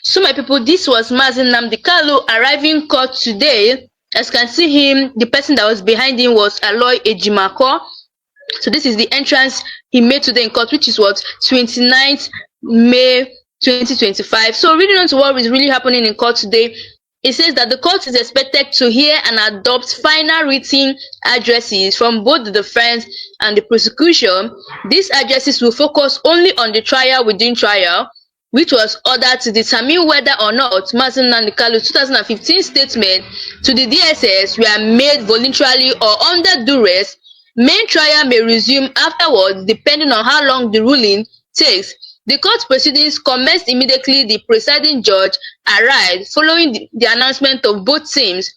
So my people, this was Nnamdi Kanu arriving in court today. As you can see him, the person that was behind him was Aloy Ejimako. So this is the entrance he made today in court, which is what, 29th May 2025. So reading on to what is really happening in court today, it says that the court is expected to hear and adopt final written addresses from both the defense and the prosecution. These addresses will focus only on the trial within trial, which was ordered to determine whether or not Nnamdi Kanu's 2015 statement to the DSS were made voluntarily or under duress. Main trial may resume afterwards depending on how long the ruling takes. The court proceedings commenced immediately the presiding judge arrived following the announcement of both teams.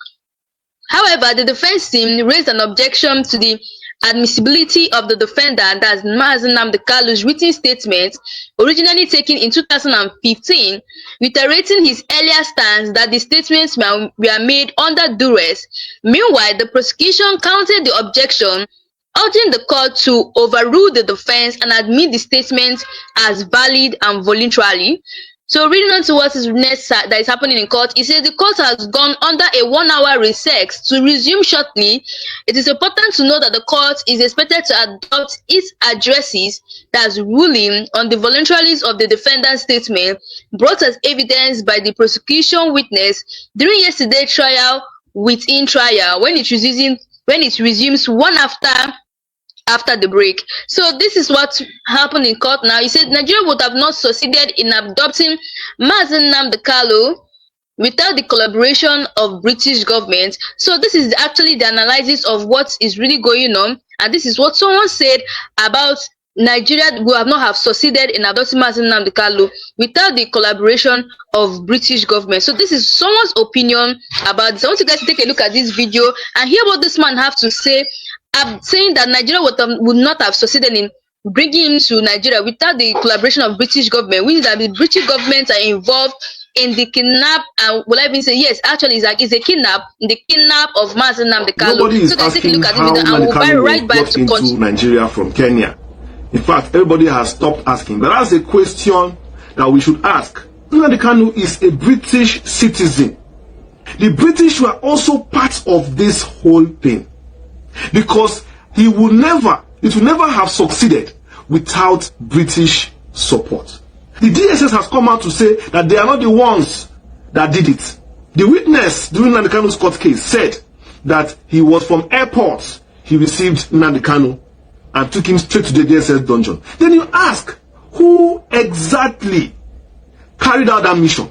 However, the defense team raised an objection to the admissibility of the defendant, as Nnamdi Kanu's written statement, originally taken in 2015, reiterating his earlier stance that the statements were made under duress. Meanwhile, the prosecution countered the objection, urging the court to overrule the defense and admit the statements as valid and voluntarily. So reading on to what is next that is happening in court, it says the court has gone under a 1-hour recess to resume shortly. It is important to note that the court is expected to adopt its addresses, that's ruling on the voluntariness of the defendant's statement brought as evidence by the prosecution witness during yesterday's trial within trial, when it resumes one after the break. So this is what happened in court now. He said Nigeria would have not succeeded in adopting Nnamdi Kanu without the collaboration of British government. So this is actually the analysis of what is really going on, and this is what someone said about Nigeria would not have succeeded in adopting Nnamdi Kanu without the collaboration of British government. So this is someone's opinion about this. I want you guys to take a look at this video and hear what this man have to say. I'm saying that Nigeria would not have succeeded in bringing him to Nigeria without the collaboration of British government, which that the British government are involved in the kidnap, and will I even say yes, actually it's a kidnap, the kidnap of Nnamdi Kanu. Nobody is asking how Nnamdi Kanu got into Nigeria from Kenya. In fact, everybody has stopped asking, but that's a question that we should ask. Nnamdi Kanu is a British citizen. The British were also part of this whole thing, because it will never have succeeded without British support. The DSS has come out to say that they are not the ones that did it. The witness during Nnamdi Kanu's court case said that he was from airport. He received Nnamdi Kanu and took him straight to the DSS dungeon. Then you ask, who exactly carried out that mission?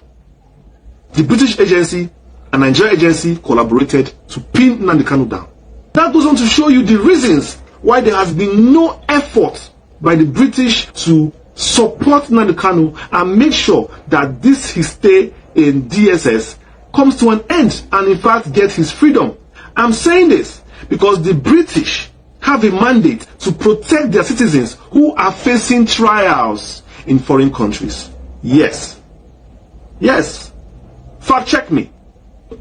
The British agency and Nigerian agency collaborated to pin Nnamdi Kanu down. That goes on to show you the reasons why there has been no effort by the British to support Nnamdi Kanu and make sure that his stay in DSS comes to an end and in fact get his freedom. I'm saying this because the British have a mandate to protect their citizens who are facing trials in foreign countries. Yes. Yes. Fact check me.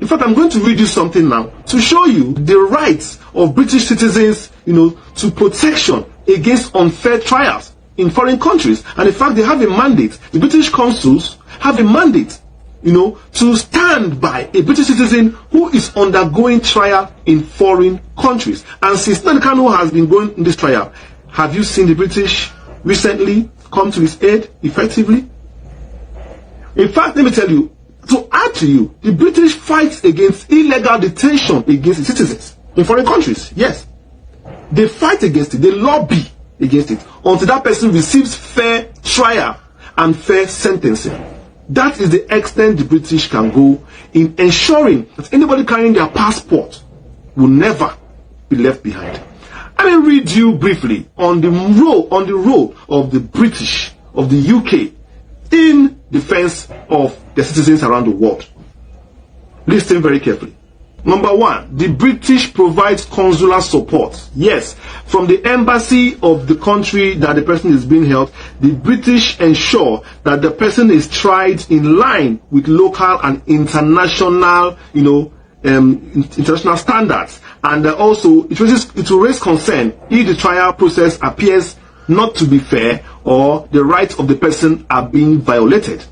In fact, I'm going to read you something now to show you the rights of British citizens, to protection against unfair trials in foreign countries. And in fact, they have a mandate. The British consuls have a mandate, to stand by a British citizen who is undergoing trial in foreign countries. And since Nnamdi Kanu has been going in this trial, have you seen the British recently come to his aid effectively? In fact, let me tell you, to add to you, the British fight against illegal detention against its citizens in foreign countries. Yes. They fight against it. They lobby against it until that person receives fair trial and fair sentencing. That is the extent the British can go in ensuring that anybody carrying their passport will never be left behind. Let me read you briefly on the role of the British, of the UK, in defense of the citizens around the world. Listen very carefully. Number one, the British provides consular support. Yes, from the embassy of the country that the person is being held, the British ensure that the person is tried in line with local and international, international standards. And also, it will raise concern if the trial process appears not to be fair or the rights of the person are being violated.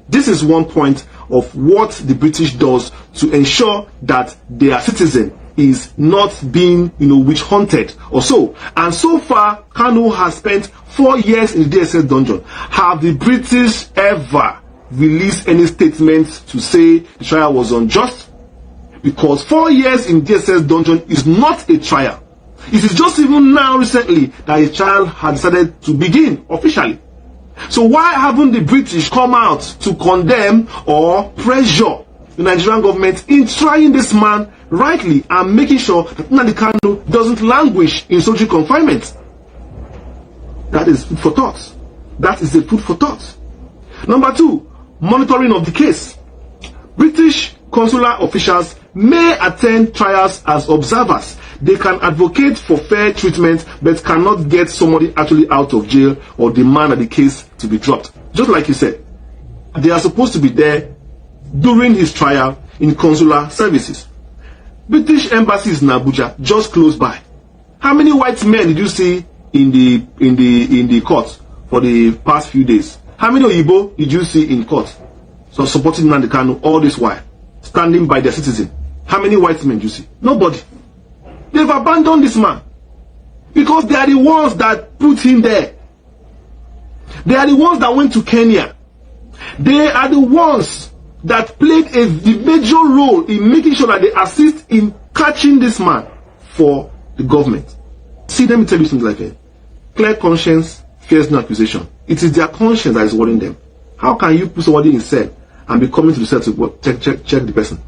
This is one point of what the British does to ensure that their citizen is not being, witch hunted or so. And so far, Kanu has spent 4 years in the DSS dungeon. Have the British ever released any statements to say the trial was unjust? Because 4 years in DSS dungeon is not a trial. It is just even now recently that a trial has decided to begin officially. So why haven't the British come out to condemn or pressure the Nigerian government in trying this man rightly and making sure that Nnamdi Kanu doesn't languish in solitary confinement? That is food for thought. That is a food for thought. Number 2, monitoring of the case. British consular officials may attend trials as observers. They can advocate for fair treatment but cannot get somebody actually out of jail or demand that the case to be dropped. Just like you said, they are supposed to be there during his trial in consular services. British embassies in Abuja just close by. How many white men did you see in the court for the past few days? How many Oyibo did you see in court? So supporting Nnamdi Kanu all this while, standing by their citizen. How many white men do you see? Nobody. They've abandoned this man because they are the ones that put him there. They are the ones that went to Kenya. They are the ones that played the major role in making sure that they assist in catching this man for the government. See, let me tell you something like that. Clear conscience fears no accusation. It is their conscience that is worrying them. How can you put somebody in cell and be coming to the cell to check the person?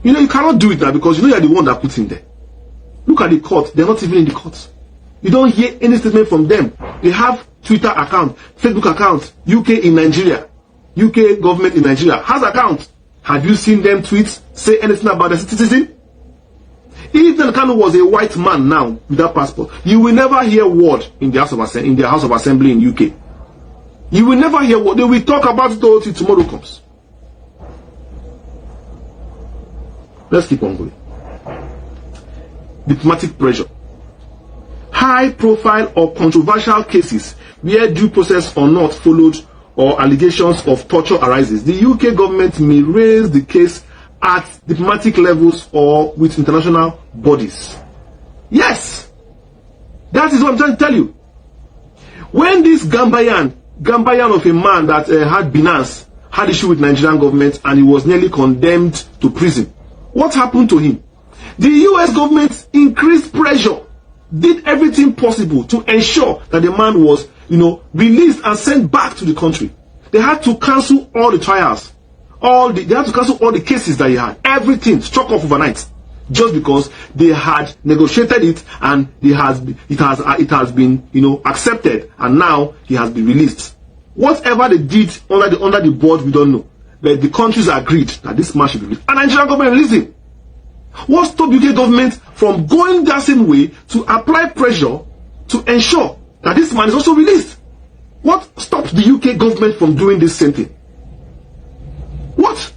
You cannot do it now because you are the one that put him there. Look at the court. They're not even in the court. You don't hear any statement from them. They have Twitter account, Facebook account, UK in Nigeria. UK government in Nigeria has account. Have you seen them tweets say anything about the citizen? If Nnamdi Kanu was a white man now without passport, you will never hear word in the House of Assembly in UK. You will never hear word. They will talk about it till tomorrow comes. Let's keep on going. Diplomatic pressure. High profile or controversial cases where due process or not followed or allegations of torture arises, the UK government may raise the case at diplomatic levels or with international bodies. Yes, that is what I'm trying to tell you. When this Gambayan of a man that had Binance had issue with Nigerian government and he was nearly condemned to prison, what happened to him? The US government increased pressure, did everything possible to ensure that the man was, released and sent back to the country. They had to cancel all the trials, they had to cancel all the cases that he had. Everything struck off overnight, just because they had negotiated it and it has been accepted, and now he has been released. Whatever they did under the board, we don't know, but the countries agreed that this man should be released, and Nigerian government released him. What stopped UK government from going that same way to apply pressure to ensure that this man is also released? What stopped the UK government from doing this same thing? What?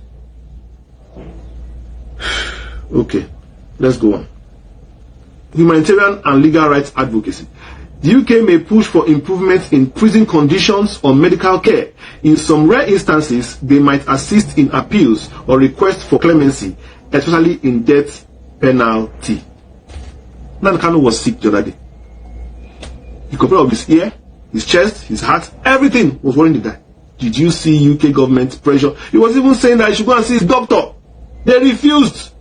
Okay, let's go on. Humanitarian and legal rights advocacy. The UK may push for improvements in prison conditions or medical care. In some rare instances, they might assist in appeals or requests for clemency, especially in death penalty. Nnamdi Kanu was sick the other day. He complained of his ear, his chest, his heart, everything was worrying the guy. Did you see UK government pressure? He was even saying that he should go and see his doctor. They refused.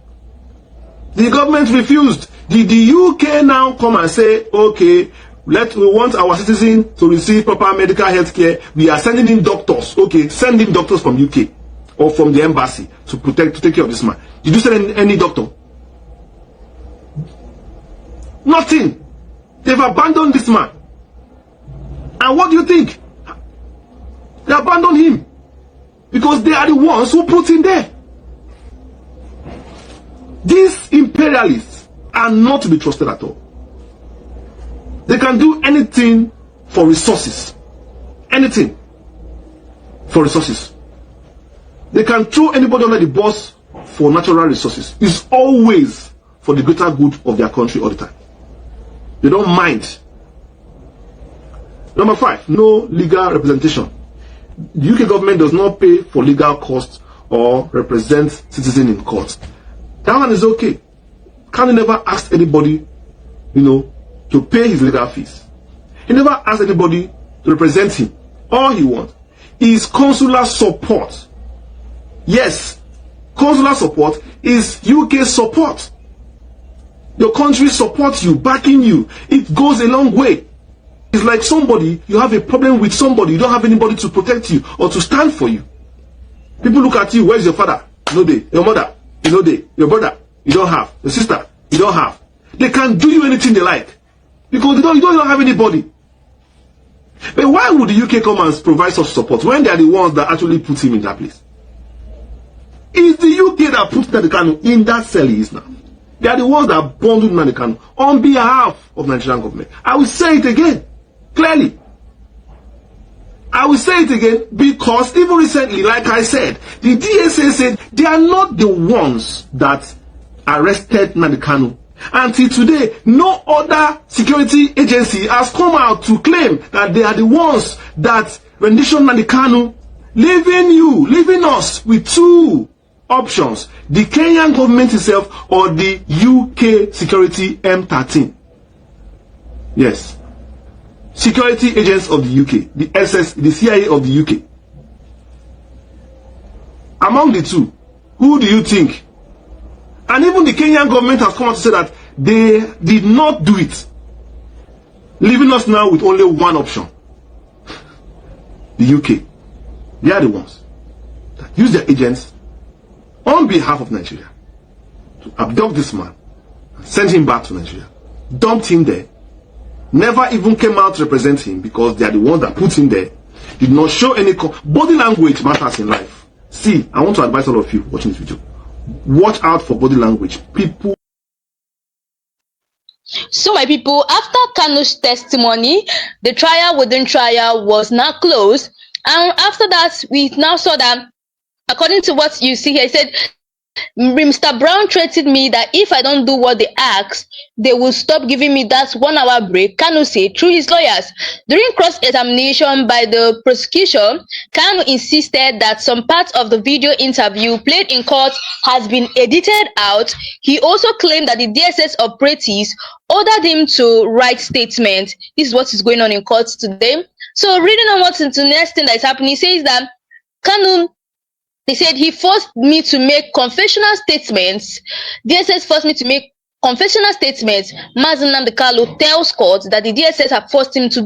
The government refused. Did the UK now come and say, okay, we want our citizens to receive proper medical health care. We are sending in doctors. Okay, send in doctors from UK or from the embassy to take care of this man. Did you send any doctor? Nothing. They've abandoned this man. And what do you think? They abandoned him because they are the ones who put him there. These imperialists are not to be trusted at all. They can do anything for resources. Anything for resources. They can throw anybody under the bus for natural resources. It's always for the greater good of their country all the time. They don't mind. Number 5, no legal representation. The UK government does not pay for legal costs or represent citizens in court. That one is okay. Kanu never asked anybody, to pay his legal fees. He never asked anybody to represent him. All he wants is consular support. Yes, consular support is UK support. Your country supports you, backing you. It goes a long way. It's like somebody, you have a problem with somebody, you don't have anybody to protect you or to stand for you. People look at you, where's your father? No day. Your mother? No day. Your brother? You don't have. Your sister? You don't have. They can do you anything they like because you don't have anybody. But why would the UK come and provide such support when they are the ones that actually put him in that place? It's the UK that put Nnamdi Kanu in that cell he is now. They are the ones that bundled Nnamdi Kanu on behalf of Nigerian government. I will say it again, clearly. I will say it again because even recently, like I said, the DSA said they are not the ones that arrested Nnamdi Kanu. Until today, no other security agency has come out to claim that they are the ones that rendition Nnamdi Kanu, leaving us with two options: the Kenyan government itself or the UK security M13. Yes, security agents of the UK, the SS, the CIA of the UK. Among the two, who do you think? And even the Kenyan government has come out to say that they did not do it, leaving us now with only one option: the UK. They are the ones that use their agents on behalf of Nigeria to abduct this man and send him back to Nigeria, dumped him there, never even came out to represent him because they are the ones that put him there, did not show any body language matters in life. See, I want to advise all of you watching this video, watch out for body language. People. So my people, after Kanu's testimony, the trial within trial was now closed, and after that we now saw that, according to what you see here, he said Mr. Brown threatened me that if I don't do what they ask, they will stop giving me that 1 hour break, Kanu said through his lawyers. During cross-examination by the prosecution, Kanu insisted that some parts of the video interview played in court has been edited out. He also claimed that the DSS operatives ordered him to write statements. This is what is going on in court today. So reading on what's into the next thing that is happening, he says that Kanu, he said he forced me to make confessional statements. DSS forced me to make confessional statements. Nnamdi Kanu tells court that the DSS have forced him to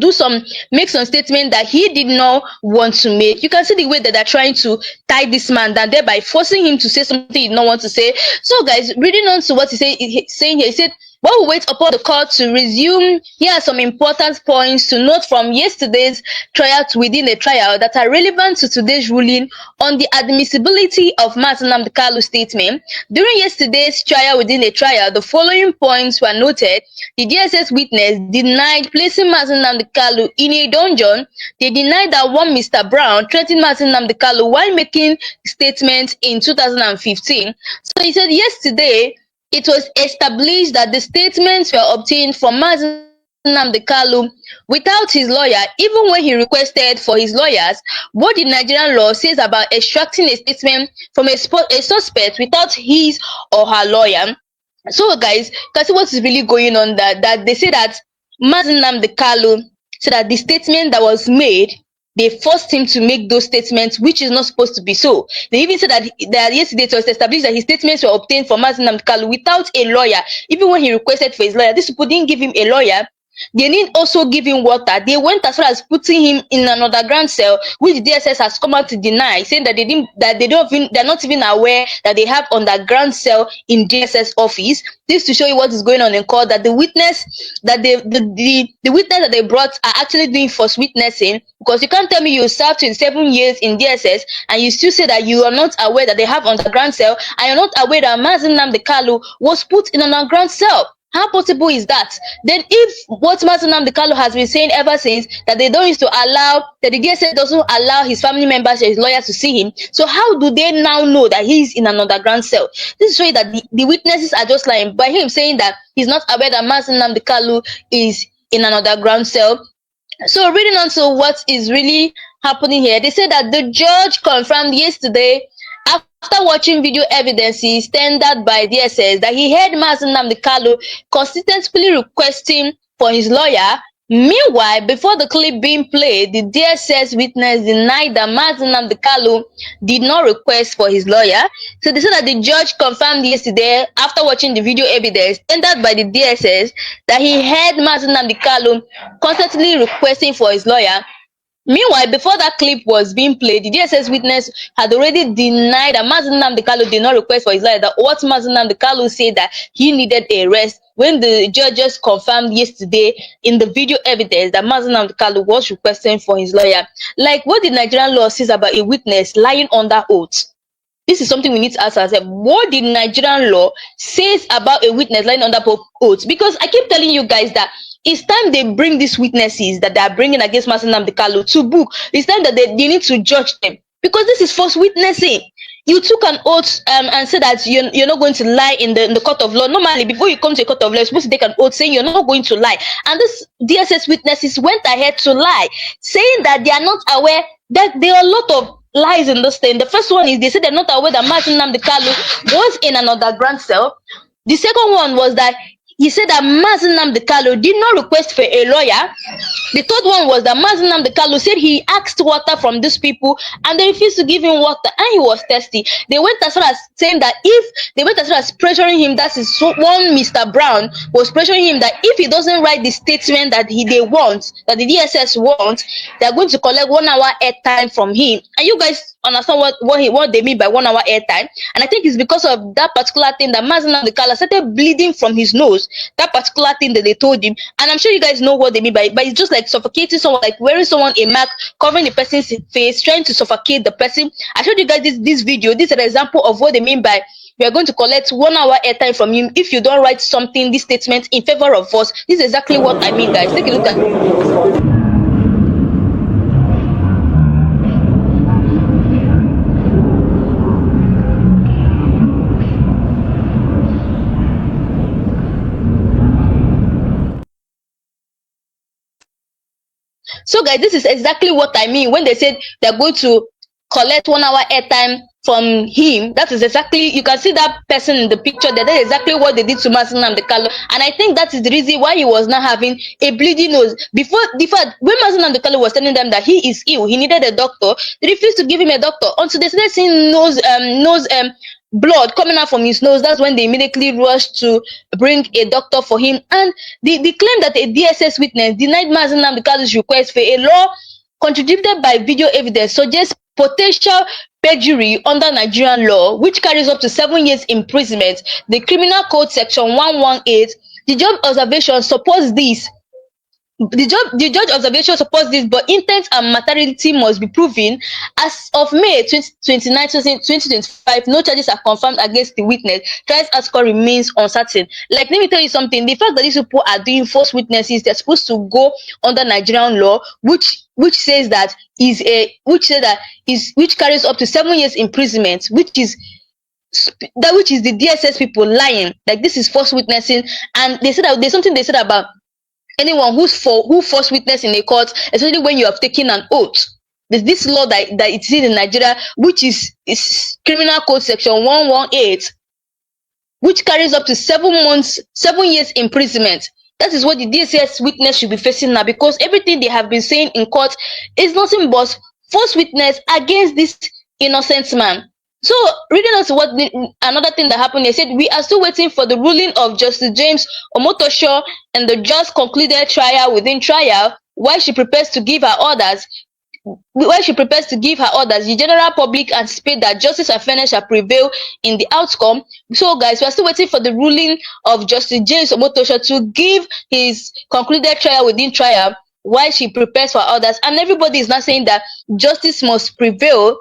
make some statement that he did not want to make. You can see the way that they're trying to tie this man down, thereby forcing him to say something he did not want to say. So guys, reading on to what he's saying here, he said, while we wait upon the court to resume, here are some important points to note from yesterday's trial within the trial that are relevant to today's ruling on the admissibility of Nnamdi Kanu's statement. During yesterday's trial within the trial, the following points were noted. The DSS witness denied placing Nnamdi Kanu in a dungeon. They denied that one Mr. Brown threatened Nnamdi Kanu while making statements in 2015. So he said yesterday, it was established that the statements were obtained from Nnamdi Kanu without his lawyer, even when he requested for his lawyers. What the Nigerian law says about extracting a statement from a suspect without his or her lawyer. So guys, can see what is really going on, that they say that Nnamdi Kanu said that the statement that was made, they forced him to make those statements, which is not supposed to be so. They even said that yesterday it was established that his statements were obtained from Nnamdi Kanu without a lawyer, even when he requested for his lawyer. These people didn't give him a lawyer. They didn't also give him water. They went as far as putting him in an underground cell, which DSS has come out to deny, saying that they're not even aware that they have underground cell in DSS office. This to show you what is going on in court, that the witness that the witness that they brought are actually doing false witnessing, because you can't tell me you served 27 years in DSS and you still say that you are not aware that they have underground cell, and you're not aware that Nnamdi Kanu was put in an underground cell. How possible is that? Then if what Nnamdi Kanu has been saying ever since, that they don't used to allow, that the DSS doesn't allow his family members or his lawyers to see him, so how do they now know that he's in an underground cell? This is showing that the witnesses are just lying. By him saying that he's not aware that Nnamdi Kanu is in an underground cell, So reading on to what is really happening here, they say that the judge confirmed yesterday after watching video evidences tendered by DSS that he heard Nnamdi Kanu consistently requesting for his lawyer. Meanwhile, before the clip being played, the DSS witness denied that Nnamdi Kanu did not request for his lawyer. So they said that the judge confirmed yesterday after watching the video evidence tendered by the DSS that he heard Nnamdi Kanu constantly requesting for his lawyer. Meanwhile, before that clip was being played, the DSS witness had already denied that Nnamdi Kanu did not request for his lawyer, that what Nnamdi Kanu said that he needed a rest, when the judges confirmed yesterday in the video evidence that Nnamdi Kanu was requesting for his lawyer. Like, what the Nigerian law says about a witness lying under oath? This is something we need to ask ourselves. What the Nigerian law says about a witness lying under oath? Because I keep telling you guys that it's time they bring these witnesses that they are bringing against Nnamdi Kanu to book. It's time that they need to judge them, because this is false witnessing. You took an oath and said that you're not going to lie in the court of law. Normally, before you come to a court of law, you're supposed to take an oath saying you're not going to lie. And this DSS witnesses went ahead to lie, saying that they are not aware that there are a lot of lies in this thing. The first one is they said they're not aware that Nnamdi Kanu was in an underground cell. The second one was that he said that Nnamdi Kanu did not request for a lawyer. The third one was that Nnamdi Kanu said he asked water from these people and they refused to give him water and he was thirsty. They went as far as saying that pressuring him, that is one Mr. Brown was pressuring him that if he doesn't write the statement that they want, that the DSS wants, they're going to collect 1 hour airtime from him. And you guys understand what they mean by 1 hour airtime? And I think it's because of that particular thing that Nnamdi Kanu started bleeding from his nose. That particular thing that they told him, and I'm sure you guys know what they mean by it, but it's just like suffocating someone, like wearing someone a mask, covering the person's face, trying to suffocate the person. I showed you guys this video. This is an example of what they mean by we are going to collect 1 hour airtime from you if you don't write something, this statement in favor of us. This is exactly what I mean, guys. Take a look at it. So guys, this is exactly what I mean when they said they're going to collect 1 hour airtime from him. That is exactly, you can see that person in the picture there. That's exactly what they did to Nnamdi Kanu, and I think that is the reason why he was not having a bleeding nose. Before, when Nnamdi Kanu was telling them that he is ill, he needed a doctor, they refused to give him a doctor until they started seeing blood coming out from his nose. That's when they immediately rushed to bring a doctor for him. And the claim that a DSS witness denied Nnamdi Kanu's request for a law contradicted by video evidence suggests potential perjury under Nigerian law, which carries up to 7 years imprisonment. The Criminal Code Section 118. The judge observation supports this. The judge observation supports this, but intent and materiality must be proven. As of May 29, 2025, no charges are confirmed against the witness. Trial outcome remains uncertain. Like, let me tell you something. The fact that these people are doing false witnesses, they're supposed to go under Nigerian law, which says that which carries up to 7 years imprisonment, which is the DSS people lying. Like, this is false witnessing. And they said that there's something they said about anyone who false witness in a court, especially when you have taken an oath. There's this law that it's in Nigeria, which is Criminal Code Section 118, which carries up to 7 years imprisonment. That is what the DSS witness should be facing now, because everything they have been saying in court is nothing but false witness against this innocent man. So, reading us another thing that happened, they said, we are still waiting for the ruling of Justice James Omotosho and the just concluded trial within trial, while she prepares to give her orders. The general public anticipate that justice and fairness shall prevail in the outcome. So, guys, we are still waiting for the ruling of Justice James Omotosho to give his concluded trial within trial, while she prepares for others. And everybody is not saying that justice must prevail.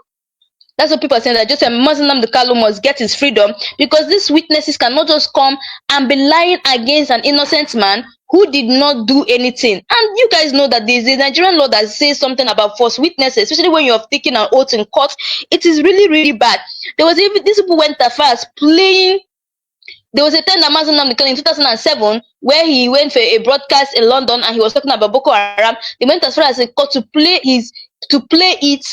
That's what people are saying, that just a Nnamdi Kanu must get his freedom, because these witnesses cannot just come and be lying against an innocent man who did not do anything. And you guys know that there's a Nigerian law that says something about false witnesses, especially when you have taken an oath in court. It is really, really bad. There was even these people went as far as playing There was a time that Nnamdi Kanu in 2007 where he went for a broadcast in London and he was talking about Boko Haram. They went as far as a court to play it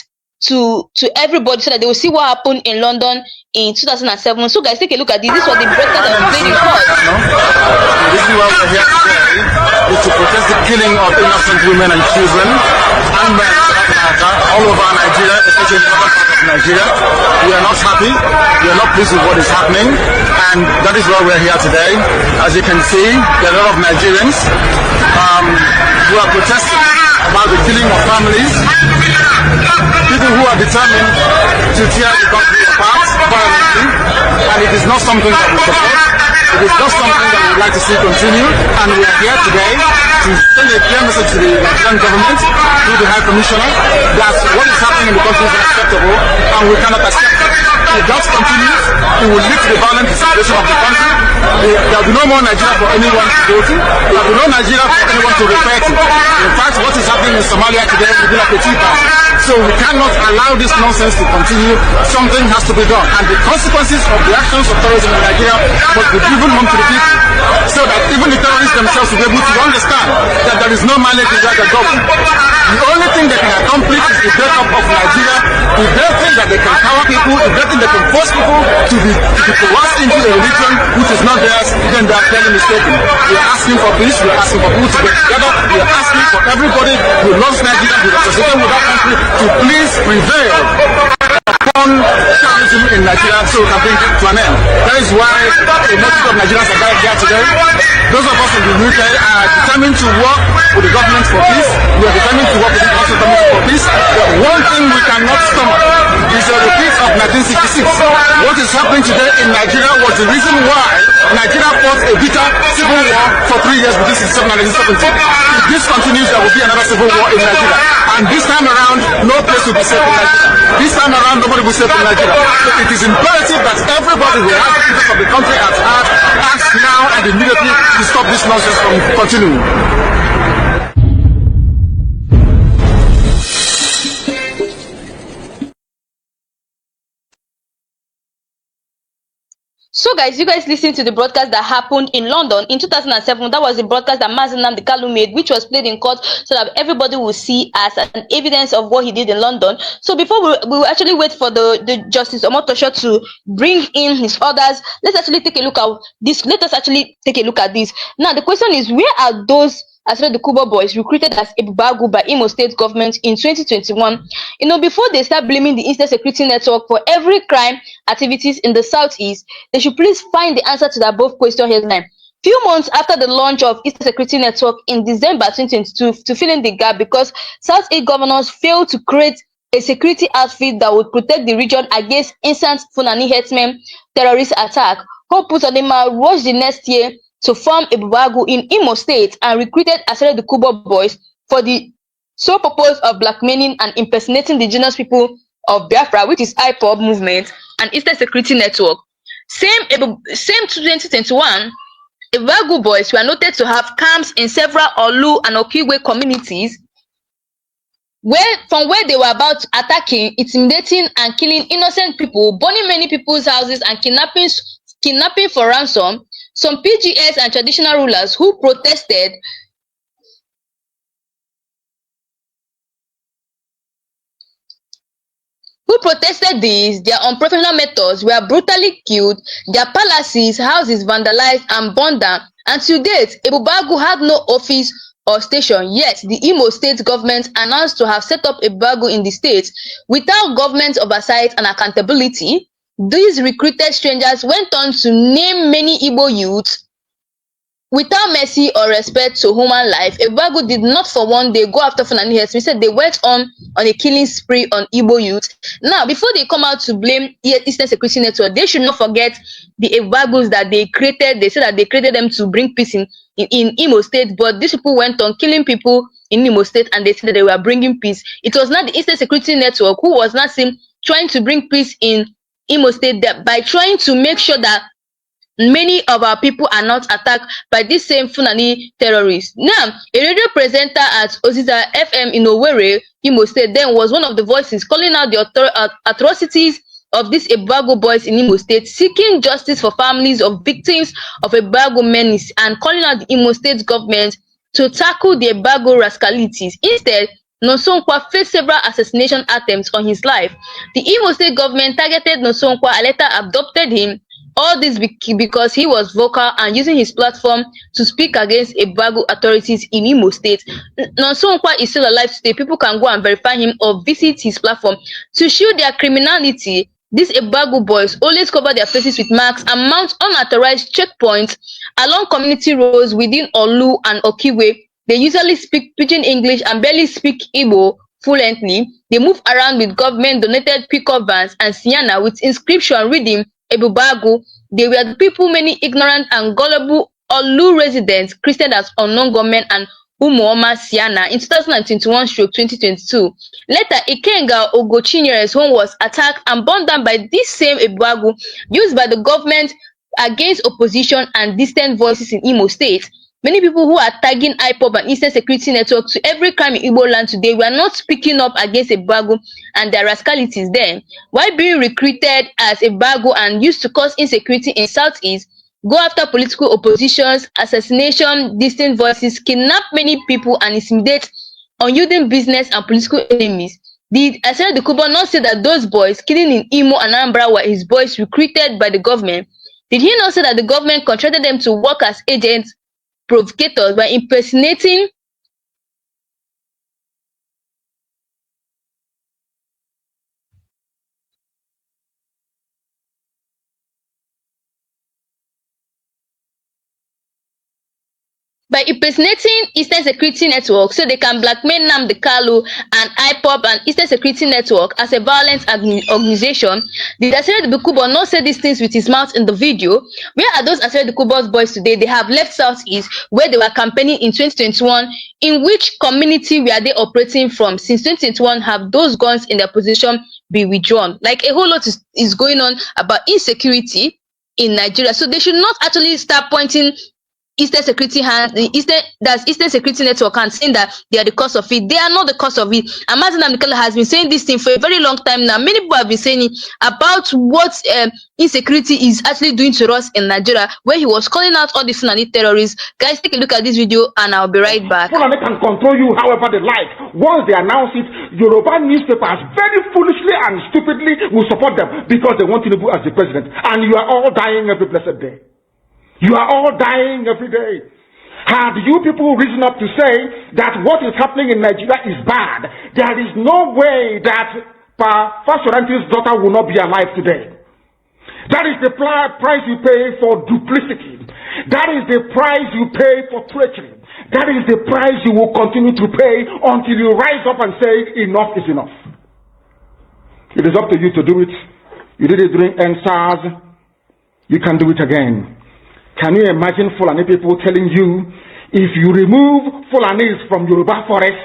to everybody so that they will see what happened in London in 2007. So guys, take a look at this. This was the broadcast that was played in court. The reason why we're here today is to protest the killing of innocent women and children and men all over Nigeria, especially in the northern part of Nigeria. We are not happy. We are not pleased with what is happening, and that is why we're here today. As you can see, there are a lot of Nigerians who are protesting about the killing of families, people who are determined to tear the country apart violently, and it is not something that we support. It is not something that we would like to see continue, and we are here today to send a clear message to the Nigerian government through the High Commissioner that what is happening in the country is unacceptable and we cannot accept it. If that continues, it will lead to the violent situation of the country. There will be no more Nigeria for anyone to go to. There will be no Nigeria for anyone to refer to. In fact, what is happening in Somalia today will be like a tea party. So we cannot allow this nonsense to continue. Something has to be done. And the consequences of the actions of terrorism in Nigeria must be driven home to the people, so that even the terrorists themselves will be able to understand that there is no mandate in their government. The only thing they can accomplish is the breakup of Nigeria. If they think that they can cower people, if they think they can force people to be coerced into a religion which is not theirs, then they are clearly mistaken. We are asking for peace. We are asking for people to get together. We are asking for everybody who loves Nigeria, who is associated with that country, to please prevail upon terrorism in Nigeria so we can bring it to an end. That is why a multitude of Nigerians are gathered here today. Those of us in the UK are determined to work with the government for peace. We are determined to work with the international community for peace. But one thing we cannot stomach is a repeat of 1966. What is happening today in Nigeria was the reason why Nigeria fought a bitter civil war for 3 years between 1967 and 1970. If this continues, there will be another civil war in Nigeria. And this time around, no place will be safe in Nigeria. This time around, nobody will be safe in Nigeria. So it is imperative that everybody who has the interest of the country at heart acts now and immediately to stop this nonsense from continuing. So guys, you guys listened to the broadcast that happened in London in 2007. That was the broadcast that Nnamdi Kanu made, which was played in court so that everybody will see as an evidence of what he did in London. So before we will actually wait for the Justice Omotosho to bring in his orders, let's actually take a look at this. Let us actually take a look at this. Now the question is, where are those the Kubo boys recruited as Ebubagu by Imo State government in 2021? You know, before they start blaming the Eastern Security Network for every crime activities in the Southeast, they should please find the answer to the above question headline. Few months after the launch of Eastern Security Network in December 2022 to fill in the gap because Southeast governors failed to create a security outfit that would protect the region against instant Fulani herdsmen terrorist attack, Hope Uzodinma rushed the next year to form Ebubagu in Imo State and recruited the Kubo boys for the sole purpose of blackmailing and impersonating the indigenous people of Biafra, which is IPOB movement and Eastern Security Network. Same 2021, Ebubagu boys were noted to have camps in several Olu and Okigwe communities from where they were about attacking, intimidating and killing innocent people, burning many people's houses and kidnapping for ransom. Some PGS and traditional rulers who protested their unprofessional methods were brutally killed, their palaces, houses vandalized and burned down. And to date, Ebubagu had no office or station, yet the Imo State government announced to have set up Ebubagu in the state without government oversight and accountability. These recruited strangers went on to name many Igbo youths without mercy or respect to human life. Ebubagu did not for one day go after Fulani herdsmen. Instead, they went on a killing spree on Igbo youth. Now, before they come out to blame Eastern Security Network, they should not forget the Ebubagus that they created. They said that they created them to bring peace in Imo State, but these people went on killing people in Imo State and they said that they were bringing peace. It was not the Eastern Security Network who was not seen trying to bring peace in Imo State by trying to make sure that many of our people are not attacked by these same Fulani terrorists. Now, a radio presenter at Oziza FM in Owerri, Imo State, then was one of the voices calling out the atrocities of these Ebago boys in Imo State, seeking justice for families of victims of Ebago menace and calling out the Imo State government to tackle the Ebago rascalities. Instead, Nosogba faced several assassination attempts on his life. The Imo State government targeted Nosogba and later abducted him. All this because he was vocal and using his platform to speak against Ebago authorities in Imo State. Nosogba is still alive today. People can go and verify him or visit his platform to show their criminality. These Ebago boys always cover their faces with masks and mount unauthorized checkpoints along community roads within Olu and Okiwe. They usually speak pidgin English and barely speak Igbo fluently. They move around with government-donated pickup vans and Sienna with inscription reading Ebubago. They were the people many ignorant and gullible Olu residents christened as unknown government and Umuoma Sienna in 2021-2022. Later, Ikenga Ogochinyere's home was attacked and burned down by this same Ebubago used by the government against opposition and distant voices in Imo State. Many people who are tagging IPOB and Eastern Security Network to every crime in Igbo land today were not speaking up against Ebago and their rascalities then. While being recruited as Ebago and used to cause insecurity in Southeast, go after political oppositions, assassination, distant voices, kidnap many people and intimidate unyielding business and political enemies. Did Asere Kubo not say that those boys killing in Imo and Anambra were his boys recruited by the government? Did he not say that the government contracted them to work as agents, provocators by impersonating Eastern Security Network so they can blackmail Nnamdi Kanu and IPOB and Eastern Security Network as a violent organization? Did Asere Kubo not say these things with his mouth in the video? Where are those Asere Kubo's boys today? They have left Southeast where they were campaigning in 2021. In which community were they operating from? Since 2021, have those guns in their position been withdrawn? Like a whole lot is going on about insecurity in Nigeria. So they should not actually start pointing Eastern Security Eastern Security Network and saying that they are the cause of it. They are not the cause of it. And Nnamdi Kanu has been saying this thing for a very long time now. Many people have been saying about what insecurity is actually doing to us in Nigeria, where he was calling out all the Fulani terrorists. Guys, take a look at this video and I'll be right back. Fulani can control you however they like. Once they announce it, Yoruba newspapers very foolishly and stupidly will support them because they want Tinubu as the president. And you are all dying every blessed day. You are all dying every day. Had you people risen up to say that what is happening in Nigeria is bad, there is no way that Fashoranti's daughter will not be alive today. That is the price you pay for duplicity. That is the price you pay for treachery. That is the price you will continue to pay until you rise up and say enough is enough. It is up to you to do it. You did it during NSAS. You can do it again. Can you imagine Fulani people telling you, if you remove Fulanis from Yoruba forest,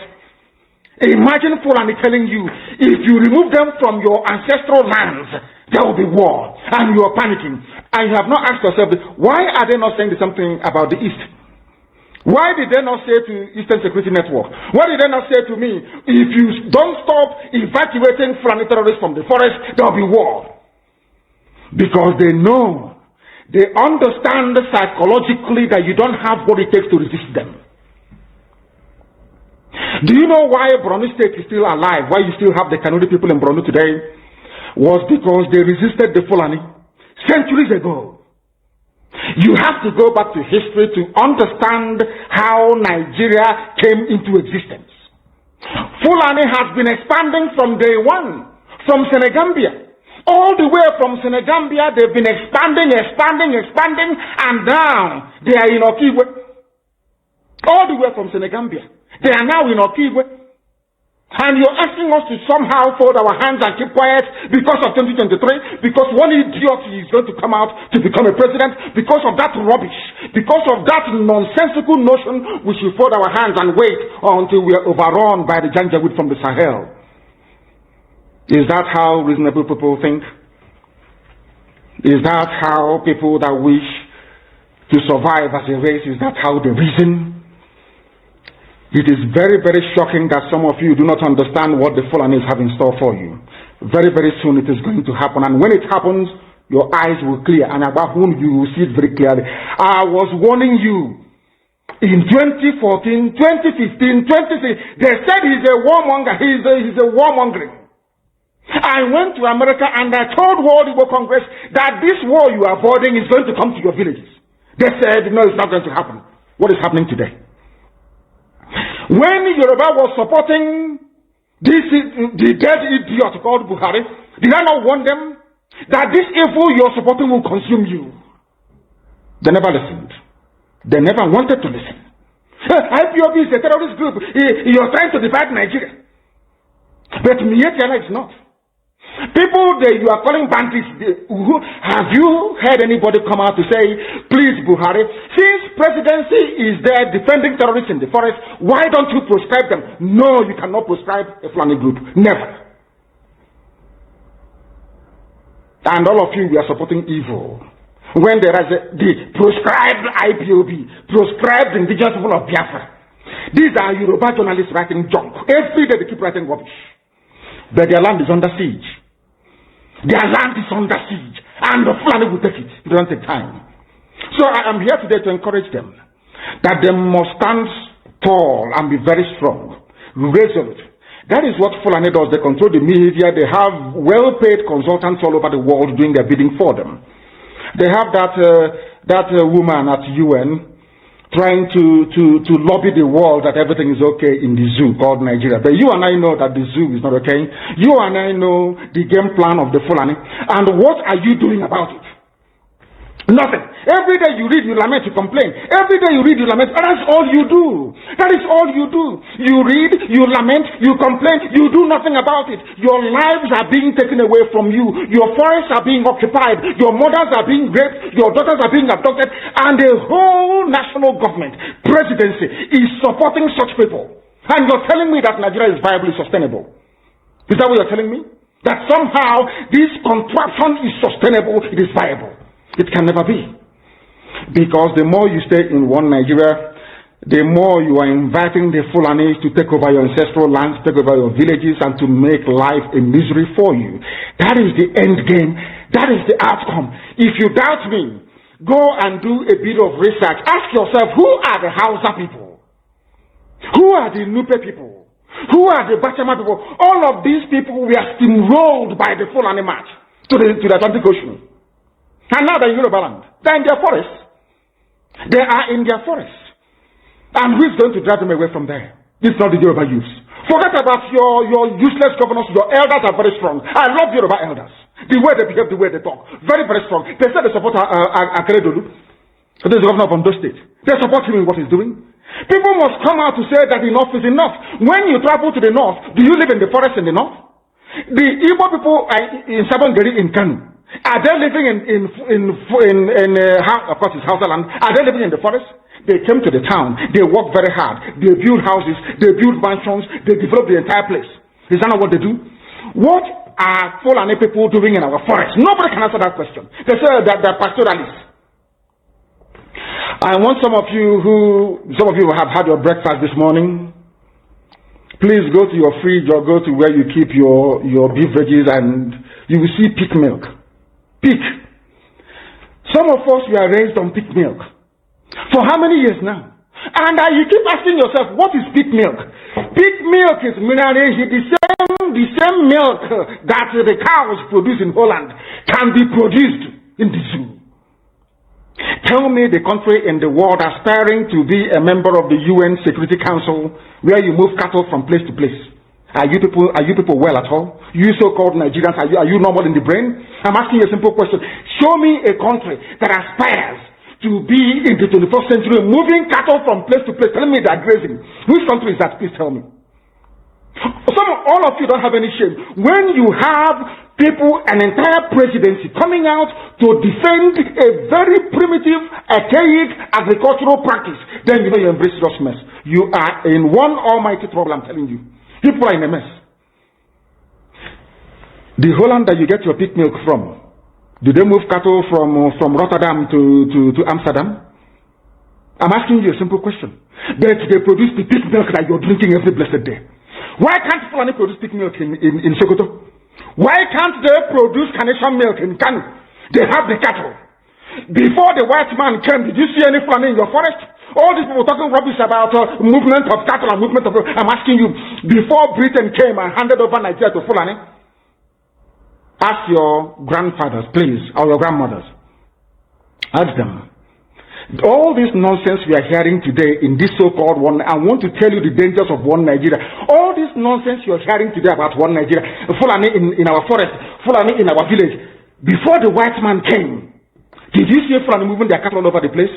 imagine Fulani telling you, if you remove them from your ancestral lands, there will be war, and you are panicking. And you have not asked yourself, why are they not saying something about the East? Why did they not say to Eastern Security Network? Why did they not say to me, if you don't stop evacuating Fulani terrorists from the forest, there will be war? Because they know. They understand psychologically that you don't have what it takes to resist them. Do you know why Borno State is still alive? Why you still have the Kanuri people in Borno today? Was because they resisted the Fulani centuries ago. You have to go back to history to understand how Nigeria came into existence. Fulani has been expanding from day one, from Senegambia. All the way from Senegambia, they've been expanding, and now they are in Okiwe. All the way from Senegambia. They are now in Okiwe. And you're asking us to somehow fold our hands and keep quiet because of 2023, because one idiot is going to come out to become a president, because of that rubbish, because of that nonsensical notion, we should fold our hands and wait until we are overrun by the Janjaweed from the Sahel. Is that how reasonable people think? Is that how people that wish to survive as a race, is that how they reason? It is very, very shocking that some of you do not understand what the Fulanis have in store for you. Very, very soon it is going to happen. And when it happens, your eyes will clear. And about whom you will see it very clearly. I was warning you. In 2014, 2015, 2016, they said he's a warmonger. He's a warmongering. I went to America and I told World Igbo Congress that this war you are avoiding is going to come to your villages. They said, no, it's not going to happen. What is happening today? When Yoruba was supporting the dead idiot called Buhari, did I not warn them that this evil you're supporting will consume you? They never listened. They never wanted to listen. IPOB is a terrorist group. You're trying to divide Nigeria. But Mietiala is not. People that you are calling bandits, have you heard anybody come out to say, please Buhari, since presidency is there defending terrorists in the forest, why don't you proscribe them? No, you cannot proscribe a Fulani group. Never. And all of you, we are supporting evil. When there is the proscribed IPOB, proscribed indigenous people of Biafra. These are Yoruba journalists writing junk. Every day they keep writing rubbish. But their land is under siege. Their land is under siege. And the Fulani will take it. It doesn't take time. So I am here today to encourage them that they must stand tall and be very strong, resolute. That is what Fulani does. They control the media. They have well-paid consultants all over the world doing their bidding for them. They have that woman at UN trying to lobby the world that everything is okay in the zoo called Nigeria. But you and I know that the zoo is not okay. You and I know the game plan of the Fulani. And what are you doing about it? Nothing. Every day you read, you lament, you complain. Every day you read, you lament. And that's all you do. That is all you do. You read, you lament, you complain. You do nothing about it. Your lives are being taken away from you. Your forests are being occupied. Your mothers are being raped. Your daughters are being abducted. And the whole national government, presidency, is supporting such people. And you're telling me that Nigeria is viably sustainable. Is that what you're telling me? That somehow this contraption is sustainable, it is viable. It can never be. Because the more you stay in one Nigeria, the more you are inviting the Fulani to take over your ancestral lands, take over your villages, and to make life a misery for you. That is the end game. That is the outcome. If you doubt me, go and do a bit of research. Ask yourself, who are the Hausa people? Who are the Nupe people? Who are the Bachama people? All of these people were steamrolled by the Fulani march to the Atlantic Ocean. And now they're in Yoruba land. They're in their forests. They are in their forests. And who is going to drive them away from there? It's not the Yoruba youths. Forget about your useless governors. Your elders are very strong. I love Yoruba elders. The way they behave, the way they talk. Very, very strong. They say they support Akeredolu. So there's the governor of Ondo State. They support him in what he's doing. People must come out to say that enough is enough. When you travel to the north, do you live in the forest in the north? The Igbo people in Sabongeri in Kanu. Are they living of course it's Hausa land, are they living in the forest? They came to the town, they work very hard, they build houses, they build mansions, they develop the entire place. Is that not what they do? What are Fulani people doing in our forest? Nobody can answer that question. They say that they're pastoralists. I want some of you who have had your breakfast this morning, please go to your fridge or go to where you keep your beef veggies and you will see pig milk. Pig. Some of us were raised on pig milk. For how many years now? And you keep asking yourself, what is pig milk? Pig milk is mineralized. The same milk that the cows produce in Holland can be produced in the zoo. Tell me the country in the world aspiring to be a member of the UN Security Council where you move cattle from place to place. Are you people well at all? You so-called Nigerians, are you normal in the brain? I'm asking you a simple question. Show me a country that aspires to be in the 21st century, moving cattle from place to place, telling me they're grazing. Which country is that? Please tell me. All of you don't have any shame. When you have people, an entire presidency coming out to defend a very primitive, archaic agricultural practice, then you know you embrace this mess. You are in one almighty trouble, I'm telling you. People are in a mess. The Holland that you get your pig milk from, do they move cattle from Rotterdam to Amsterdam? I'm asking you a simple question. But they produce the pig milk that you're drinking every blessed day. Why can't Fulani produce pig milk in Sokoto? Why can't they produce carnation milk in Kanu? They have the cattle. Before the white man came, did you see any Fulani in your forest? All these people talking rubbish about movement of cattle and movement of... I'm asking you, before Britain came and handed over Nigeria to Fulani, ask your grandfathers, please, or your grandmothers. Ask them. All this nonsense we are hearing today in this so-called one, I want to tell you the dangers of one Nigeria. All this nonsense you are hearing today about one Nigeria, Fulani in our forest, Fulani in our village. Before the white man came, did you see Fulani moving their cattle all over the place?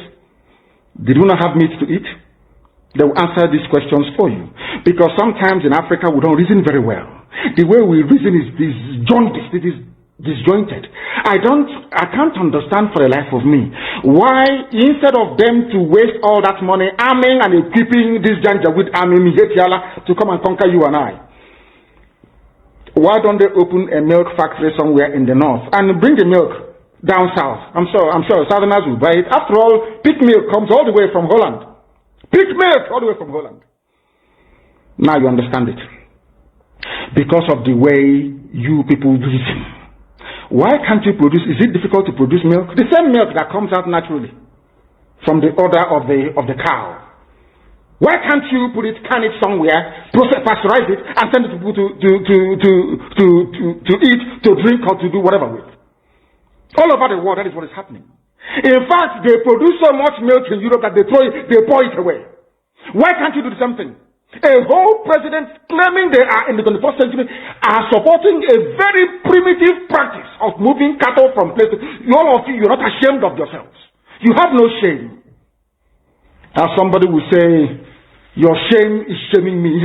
Did we not have meat to eat? They will answer these questions for you. Because sometimes in Africa we don't reason very well. The way we reason is jaundiced, it is disjointed. I can't understand for the life of me why instead of them to waste all that money arming and equipping this Janjaweed army to come and conquer you and I, why don't they open a milk factory somewhere in the north and bring the milk down south? I'm sure Southerners will buy it. After all, pig milk comes all the way from Holland. Pig milk all the way from Holland. Now you understand it. Because of the way you people reason. Why can't you produce? Is it difficult to produce milk? The same milk that comes out naturally from the udder of the cow. Why can't you can it somewhere, pasteurize it, and send it to people to eat, to drink, or to do whatever with? All over the world, that is what is happening. In fact, they produce so much milk in Europe that they pour it away. Why can't you do the same thing? A whole president claiming they are in the 21st century are supporting a very primitive practice of moving cattle from place to place. All of you, you're not ashamed of yourselves. You have no shame. As somebody will say, your shame is shaming me.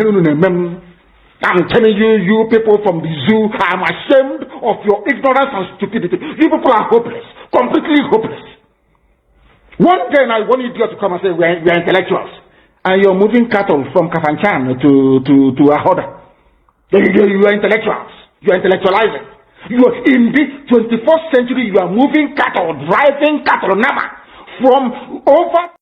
I'm telling you, you people from the zoo, I'm ashamed of your ignorance and stupidity. You people are hopeless, completely hopeless. One day now, one idiot to come and say, we are intellectuals. And you're moving cattle from Kafanchan to Ahoda. You are intellectuals. You are intellectualizing. You are in the 21st century, you are moving cattle, driving cattle, Nama, from over.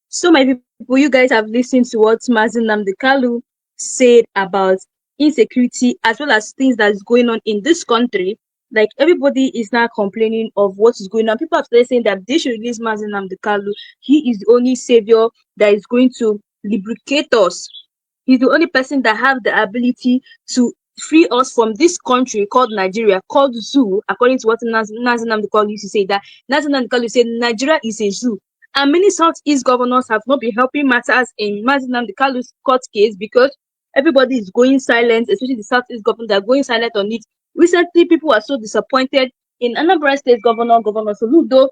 So, my people, you guys have listened to what Nnamdi Kanu said about insecurity as well as things that is going on in this country. Like, everybody is now complaining of what is going on. People are saying that they should release Nnamdi Kanu. He is the only savior that is going to liberate us. He's the only person that have the ability to free us from this country called Nigeria, called zoo, according to what Nnamdi Kanu used to say. That Nnamdi Kanu said Nigeria is a zoo. And many Southeast governors have not been helping matters in Nnamdi Kanu's court case because everybody is going silent, especially the Southeast governors are going silent on it. Recently, people are so disappointed in Anambra State Governor Soludo.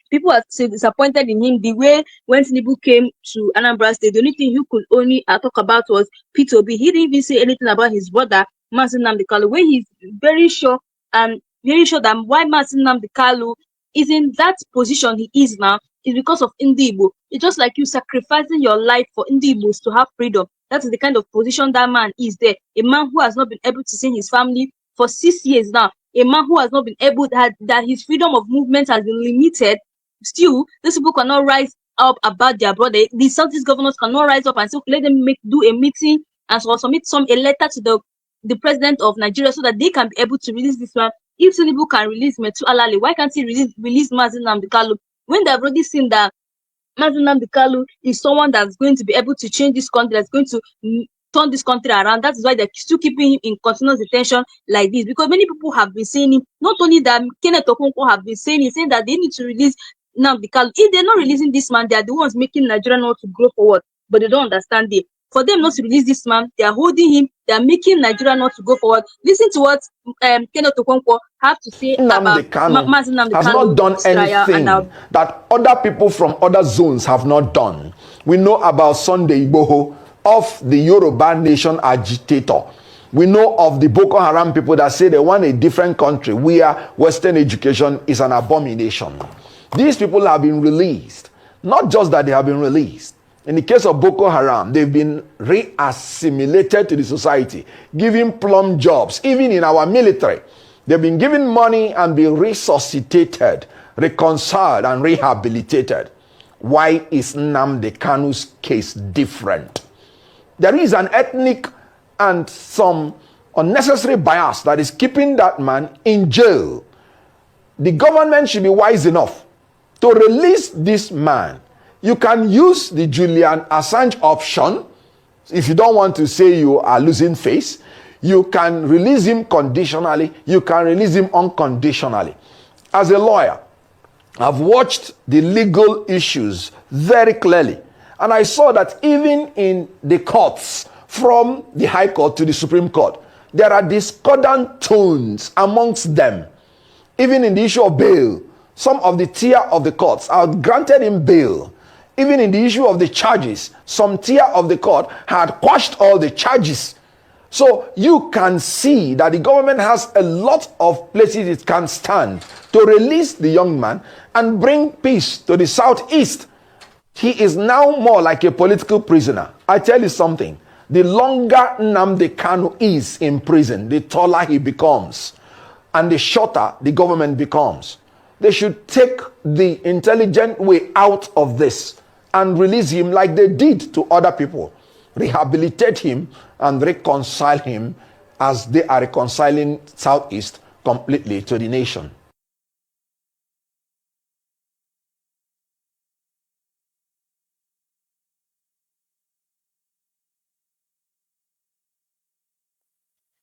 People are so disappointed in him. The way when Tinubu came to Anambra State, the only thing he could only talk about was P2B. He didn't even say anything about his brother, Nnamdi Kanu, when he's very sure that why Nnamdi Kanu is in that position he is now is because of Igbo. It's just like you sacrificing your life for Igbos to have freedom. That is the kind of position that man is there. A man who has not been able to see his family for 6 years now. A man who has not been able that his freedom of movement has been limited. Still, these people cannot rise up about their brother. The Southeast governors cannot rise up and say, let them do a meeting and submit a letter to the president of Nigeria so that they can be able to release this man. If Tinubu can release Metu Alale, why can't he release Nnamdi Kanu? When they've already seen that Nnamdi Kanu is someone that's going to be able to change this country, that's going to turn this country around. That is why they're still keeping him in continuous detention like this. Because many people have been saying him, not only that, Kenneth Okonkwo have been saying that they need to release Nnamdi Kanu. If they're not releasing this man, they are the ones making Nigeria not to grow forward. But they don't understand it. For them not to release this man, they are holding him, they are making Nigeria not to go forward. Listen to what Kenneth Okonkwo have to say about Nnamdi has not done anything that other people from other zones have not done. We know about Sunday Igboho, of the Yoruba nation agitator. We know of the Boko Haram people that say they want a different country where Western education is an abomination. These people have been released. Not just that they have been released. In the case of Boko Haram, they've been re-assimilated to the society, given plum jobs, even in our military. They've been given money and been resuscitated, reconciled, and rehabilitated. Why is Nnamdi Kanu's case different? There is an ethnic and some unnecessary bias that is keeping that man in jail. The government should be wise enough to release this man. You can use the Julian Assange option. If you don't want to say you are losing face, you can release him conditionally. You can release him unconditionally. As a lawyer, I've watched the legal issues very clearly. And I saw that even in the courts, from the High Court to the Supreme Court, there are discordant tones amongst them. Even in the issue of bail, some of the tier of the courts have granted him bail. Even in the issue of the charges, some tier of the court had quashed all the charges. So you can see that the government has a lot of places it can stand to release the young man and bring peace to the southeast. He is now more like a political prisoner. I tell you something, the longer Nnamdi Kanu is in prison, the taller he becomes and the shorter the government becomes. They should take the intelligent way out of this and release him like they did to other people. Rehabilitate him and reconcile him as they are reconciling Southeast completely to the nation.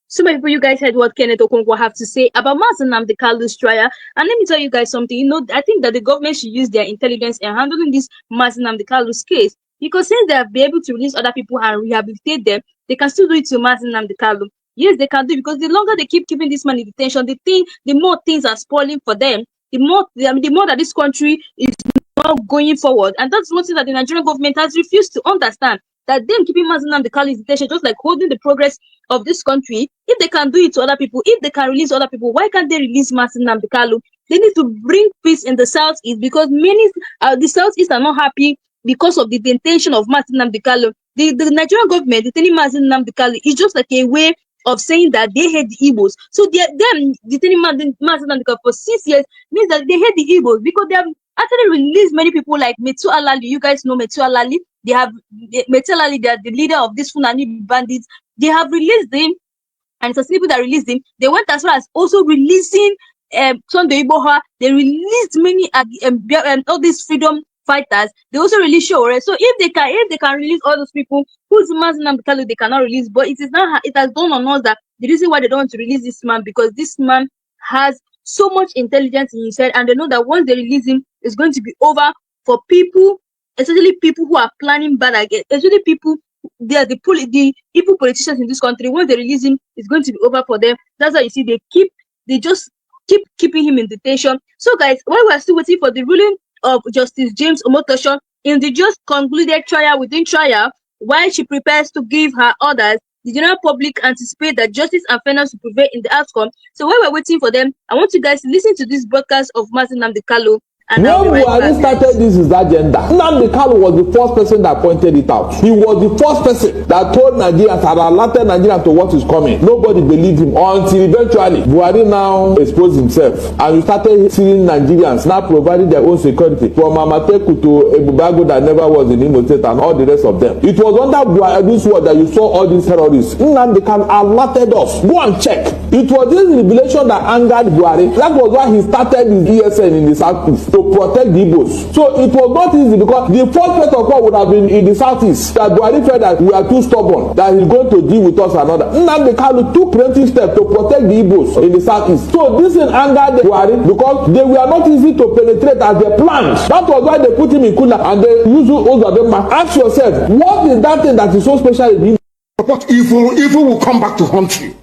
So many people, you guys heard what Kenneth Okonkwo have to say about Nnamdi Kanu's trial. And let me tell you guys something. You know, I think that the government should use their intelligence in handling this Nnamdi Kanu's case. Because since they have been able to release other people and rehabilitate them, they can still do it to Nnamdi Kanu. Yes, they can do it, because the longer they keep keeping this man in detention, the more things are spoiling for them. The more that this country is not going forward. And that's one thing that the Nigerian government has refused to understand. That them keeping Nnamdi Kanu in detention, just like holding the progress of this country. If they can do it to other people, if they can release other people, why can't they release Nnamdi Kanu? They need to bring peace in the Southeast, because many the Southeast are not happy because of the detention of Nnamdi Kanu. The Nigerian government detaining Nnamdi Kanu is just like a way of saying that they hate the Igbos. So them detaining Nnamdi Kanu for 6 years means that they hate the Igbos, because they have actually released many people like Metu Alali. You guys know Metu Alali. They are the leader of this Fulani bandits. They have released him, and it's the people that released him. They went as far as also releasing Sunday Iboha. They released many all these freedom fighters. They also released Shore. So if they can release all those people whose Nnamdi Kanu they cannot release, but it has dawned on us that the reason why they don't want to release this man, because this man has so much intelligence in his head, and they know that once they release him, it's going to be over for people, especially people who are planning bad again, especially people, they are the evil politicians in this country. Once they release him, it's going to be over for them. That's why you see they just keep keeping him in detention. So guys, while we are still waiting for the ruling of Justice James Omotosho in the just concluded trial within trial, while she prepares to give her orders, the general public anticipate that justice and fairness will prevail in the outcome. So while we're waiting for them, I want you guys to listen to this broadcast of Nnamdi Kanu. When Buhari started this agenda, Nnamdi Kanu was the first person that pointed it out. He was the first person that told Nigerians, had alerted Nigerians to what is coming. Nobody believed him until eventually Buhari now exposed himself, and you started seeing Nigerians now providing their own security, from Amateku to Ebubago that never was in Imo State and all the rest of them. It was under Buhari's word that you saw all these terrorists. Nnamdi Kanu alerted us. Go and check. It was this revelation that angered Buhari. That was why he started his ESN in the Southeast, to protect the Igbos. So it was not easy, because the first place of call would have been in the Southeast. That Buhari felt that we are too stubborn, that he's going to deal with us and another. Nnamdi Kanu took preemptive steps to protect the Igbos in the Southeast. So this thing angered Buhari, because they were not easy to penetrate as they planned. That was why they put him in Kula and they used all of them. Ask yourself, what is that thing that is so special in him? What evil will come back to haunt you.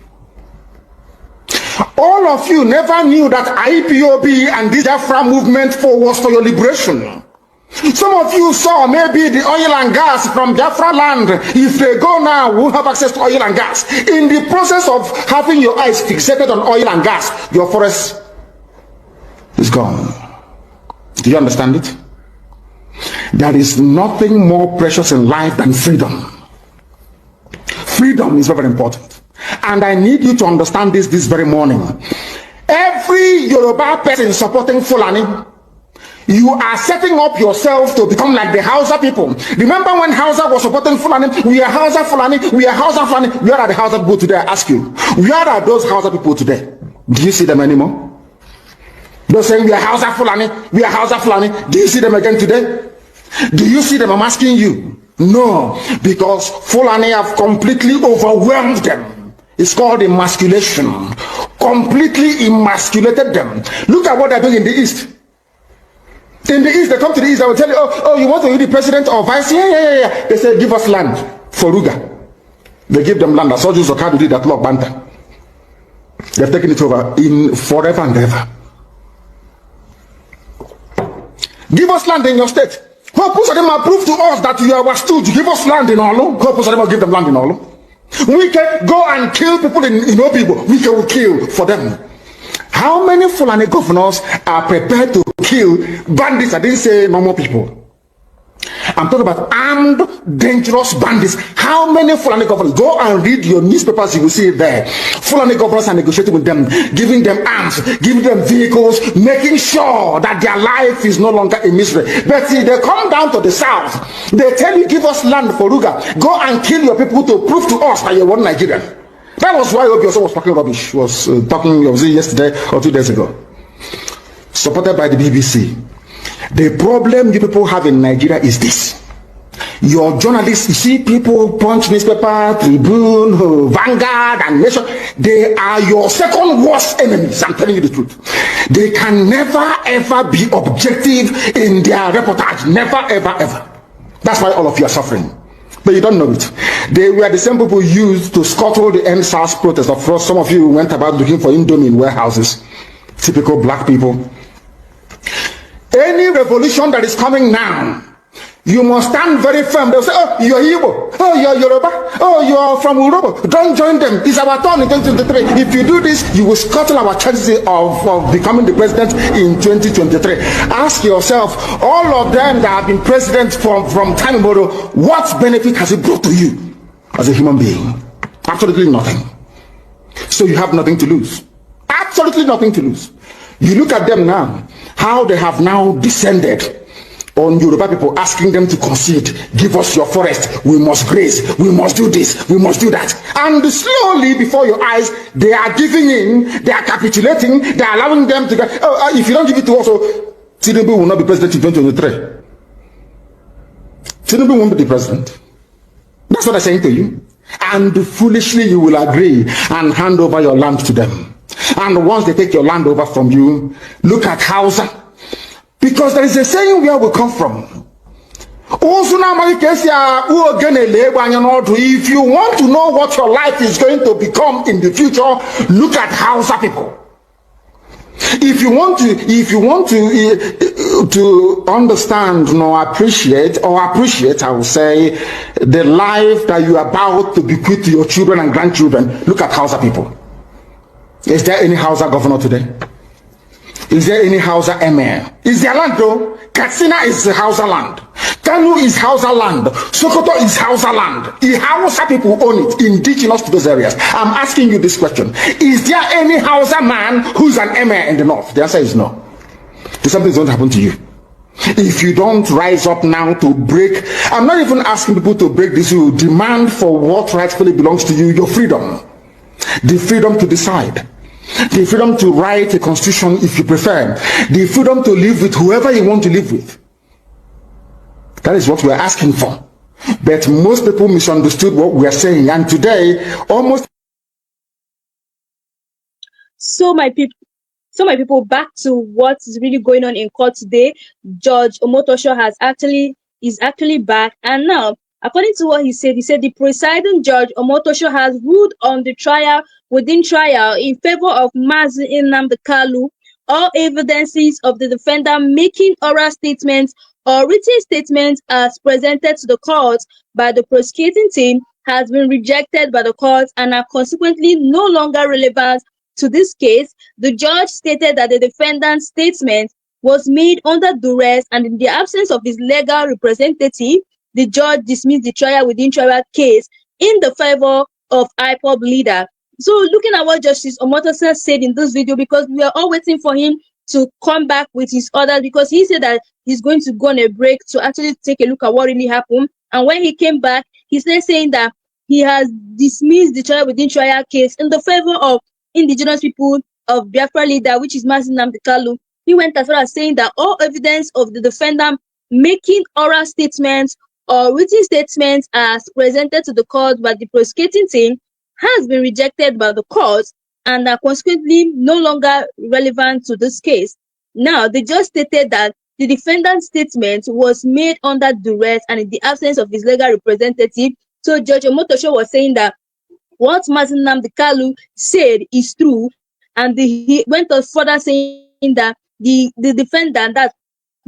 All of you never knew that IPOB and this Biafra movement was for your liberation. Some of you saw maybe the oil and gas from Biafra land. If they go now, we won't have access to oil and gas. In the process of having your eyes fixated on oil and gas, your forest is gone. Do you understand it? There is nothing more precious in life than freedom. Freedom is very important. And I need you to understand this very morning. Every Yoruba person supporting Fulani, You are setting up yourself to become like the Hausa people. Remember when Hausa was supporting Fulani? We are Hausa Fulani. We are Hausa Fulani. Where are the Hausa people today? I ask you. Where are those Hausa people today? Do you see them anymore? They're saying we are Hausa Fulani. We are Hausa Fulani. Do you see them again today? Do you see them? I'm asking you. No, because Fulani have completely overwhelmed them. It's called emasculation. Completely emasculated them. Look at what they're doing in the East. In the East, they come to the East, they will tell you, oh, you want to be the president or vice? Yeah. They say, give us land for Ruga. They give them land. I saw Joseph Kadu did that law, Banta. They've taken it over in forever and ever. Give us land in your state. Purpose of them are prove to us that you are stooge. Give us land in Olu. Purpose of them will give them land in Olu. We can go and kill people in Obibo. We can kill for them. How many Fulani governors are prepared to kill bandits? I didn't say normal people. I'm talking about armed, dangerous bandits. How many Fulani governors? Go and read your newspapers, you will see it there. Fulani governors are negotiating with them, giving them arms, giving them vehicles, making sure that their life is no longer a misery. But see, they come down to the south. They tell you, give us land for Ruga. Go and kill your people to prove to us that you're one Nigerian. That was why Obi also was talking rubbish. Was it yesterday or 2 days ago? Supported by the BBC. The problem you people have in Nigeria is this. Your journalists, you see people, Punch newspaper, Tribune, Vanguard, and Nation, they are your second worst enemies. I'm telling you the truth. They can never ever be objective in their reportage. Never ever. That's why all of you are suffering. But you don't know it. They were the same people used to scuttle the NSAS protest. Of course, some of you went about looking for Indomie in warehouses. Typical black people. Any revolution that is coming now, you must stand very firm. They'll say, oh, you're Igbo. Oh, you're Yoruba. Oh, you're from Urobo. Don't join them. It's our turn in 2023. If you do this, you will scuttle our chances of becoming the president in 2023. Ask yourself, all of them that have been president from time immemorial, what benefit has it brought to you as a human being? Absolutely nothing. So you have nothing to lose. Absolutely nothing to lose. You look at them now, how they have now descended on Yoruba people, asking them to concede, give us your forest, we must graze, we must do this, we must do that. And slowly before your eyes, they are giving in, they are capitulating, they are allowing them to go, if you don't give it to us, Tinubu will not be president in 2023. Tinubu won't be the president. That's what I'm saying to you. And foolishly you will agree and hand over your land to them. And once they take your land over from you, look at Hausa. Because there is a saying where we come from. If you want to know what your life is going to become in the future, look at Hausa people. If you want to understand or appreciate, I will say, the life that you are about to bequeath to your children and grandchildren, look at Hausa people. Is there any Hausa governor today? Is there any Hausa emir? Is there land though? Katsina is Hausa land. Kanu is Hausa land. Sokoto is Hausa land. The Hausa people own it, indigenous to those areas. I'm asking you this question. Is there any Hausa man who's an emir in the north? The answer is no. Something's going to happen to you. If you don't rise up now to break, I'm not even asking people to break this rule. Demand for what rightfully belongs to you, your freedom. The freedom to decide. The freedom to write a constitution if you prefer. The freedom to live with whoever you want to live with. That is what we are asking for. But most people misunderstood what we are saying. And today, almost... So my people, back to what is really going on in court today. Judge Omotosho is actually back. And now, according to what he said the presiding judge Omotosho has ruled on the trial within trial in favor of Mazi Nnamdi Kanu. All evidences of the defendant making oral statements or written statements as presented to the court by the prosecuting team has been rejected by the court and are consequently no longer relevant to this case. The judge stated that the defendant's statement was made under duress, and in the absence of his legal representative, the judge dismissed the trial within trial case in the favor of IPOB leader. So looking at what Justice Omotosho said in this video, because we are all waiting for him to come back with his orders, because he said that he's going to go on a break to actually take a look at what really happened. And when he came back, he started saying that he has dismissed the trial within trial case in the favor of indigenous people of Biafra leader, which is Nnamdi Kanu. He went as far as saying that all evidence of the defendant making oral statements or written statements as presented to the court by the prosecuting team has been rejected by the court and are consequently no longer relevant to this case. Now, they just stated that the defendant's statement was made under duress and in the absence of his legal representative. So Judge Omotosho was saying that what Nnamdi Kanu said is true, and he went on further saying that the defendant, that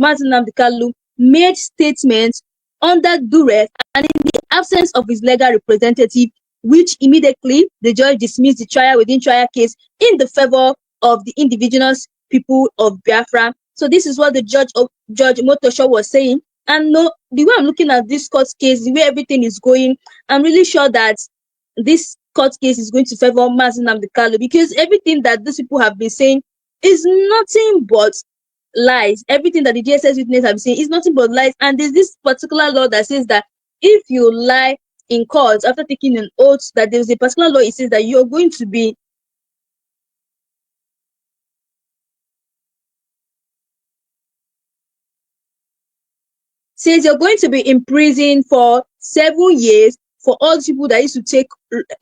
Nnamdi Kanu, made statements under duress and in the absence of his legal representative, which immediately the judge dismissed the trial within trial case in the favor of the indigenous people of Biafra. So this is what the Judge Motosho was saying. And no, the way I'm looking at this court case, the way everything is going, I'm really sure that this court case is going to favor Nnamdi Kanu, because everything that these people have been saying is nothing but lies. Everything that the DSS witness have been saying is nothing but lies. And there's this particular law that says that if you lie in court after taking an oath, that there's a particular law, it says that you're going to be in prison for 7 years for all the people that used to take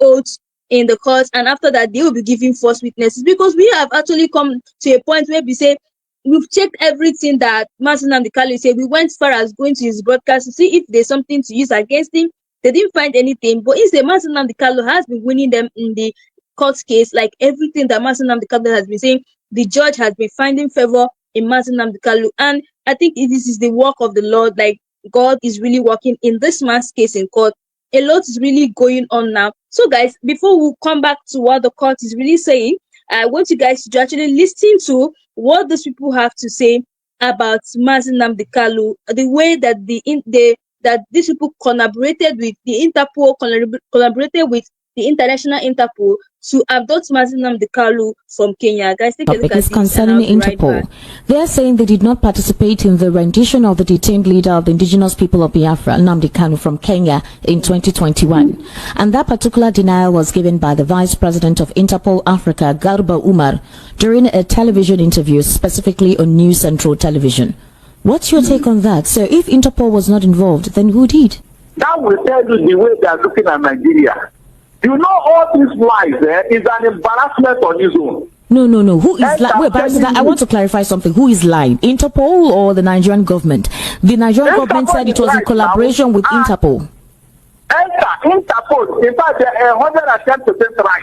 oaths in the court, and after that they will be giving false witnesses. Because we have actually come to a point where we say we've checked everything that Nnamdi Kanu said. We went as far as going to his broadcast to see if there's something to use against him. They didn't find anything, but instead Nnamdi Kanu has been winning them in the court case. Like everything that Nnamdi Kanu has been saying, the judge has been finding favor in Nnamdi Kanu. And I think this is the work of the Lord. Like God is really working in this man's case in court. A lot is really going on now. So guys, before we come back to what the court is really saying, I want you guys to actually listen to what these people have to say about Nnamdi Kanu, the way that that these people collaborated with the Interpol, collaborated with the International Interpol to abduct Nnamdi Kanu from Kenya. Guys, take a look at this. Concerning Interpol, they are saying they did not participate in the rendition of the detained leader of the indigenous people of Biafra, Nnamdi Kanu, from Kenya in 2021. And that particular denial was given by the Vice President of Interpol Africa, Garba Umar, during a television interview, specifically on News Central Television. What's your take on that? So if Interpol was not involved, then who did? That will tell you the way they are looking at Nigeria. You know, all these lies is an embarrassment on his own. No. Who is lying? Wait, Barrister, I want to clarify something. Who is lying? Interpol or the Nigerian government? The Nigerian government said it was in collaboration with Interpol. Interpol, in fact, 110% right.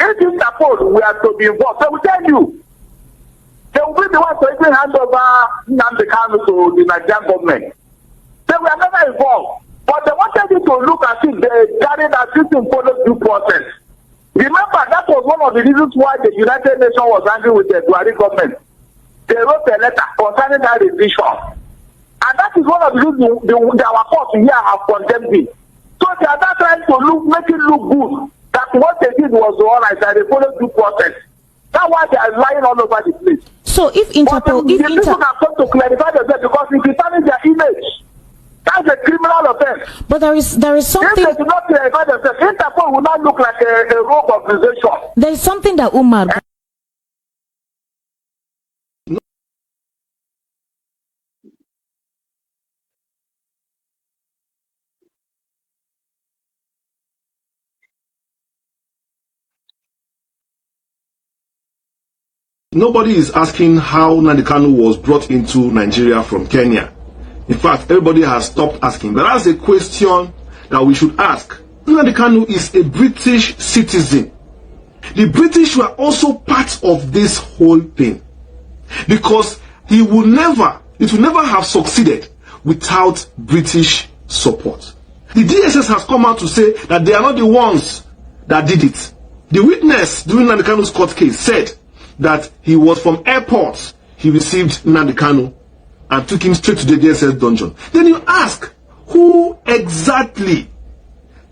If Interpol were to be involved, they will tell you. They will be the ones to even hand over Nnamdi Kanu to the Nigerian government. They were never involved. But they wanted you to look at it, they carried that system follow due process. Remember, that was one of the reasons why the United Nations was angry with the Buhari government. They wrote a letter concerning that revision. And that is one of the reasons our courts here have condemned it. So they are not trying to make it look good that what they did was all right, that they followed due process. That's why they are lying all over the place. So if Interpol... But the people have come to clarify themselves because it determines their image. That's a criminal offense. But there is something... If they do not clarify themselves, Interpol will not look like a rogue organization. There is something that Umar... Nobody is asking how Nnamdi Kanu was brought into Nigeria from Kenya. In fact, everybody has stopped asking. But that's a question that we should ask. Nnamdi Kanu is a British citizen. The British were also part of this whole thing. Because it will never have succeeded without British support. The DSS has come out to say that they are not the ones that did it. The witness during Nnamdi Kanu's court case said that he was from airport. He received Nnamdi Kanu and took him straight to the DSS dungeon. Then you ask, who exactly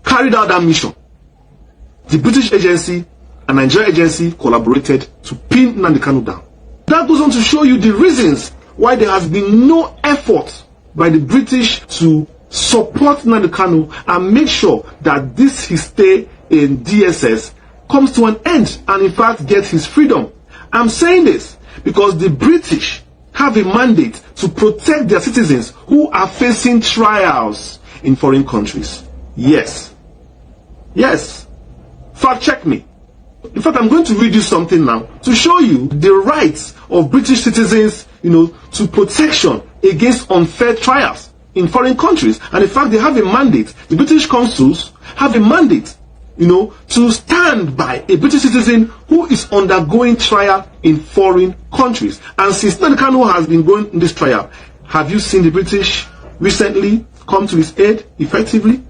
carried out that mission? The British agency and Nigerian agency collaborated to pin Nnamdi Kanu down. That goes on to show you the reasons why there has been no effort by the British to support Nnamdi Kanu and make sure that this his stay in DSS comes to an end and in fact gets his freedom. I'm saying this because the British have a mandate to protect their citizens who are facing trials in foreign countries. Yes. Yes. Fact check me. In fact, I'm going to read you something now to show you the rights of British citizens, to protection against unfair trials in foreign countries. And in fact, they have a mandate. The British consuls have a mandate, to stand by a British citizen who is undergoing trial in foreign countries. And since Nnamdi Kanu has been going in this trial, have you seen the British recently come to his aid effectively?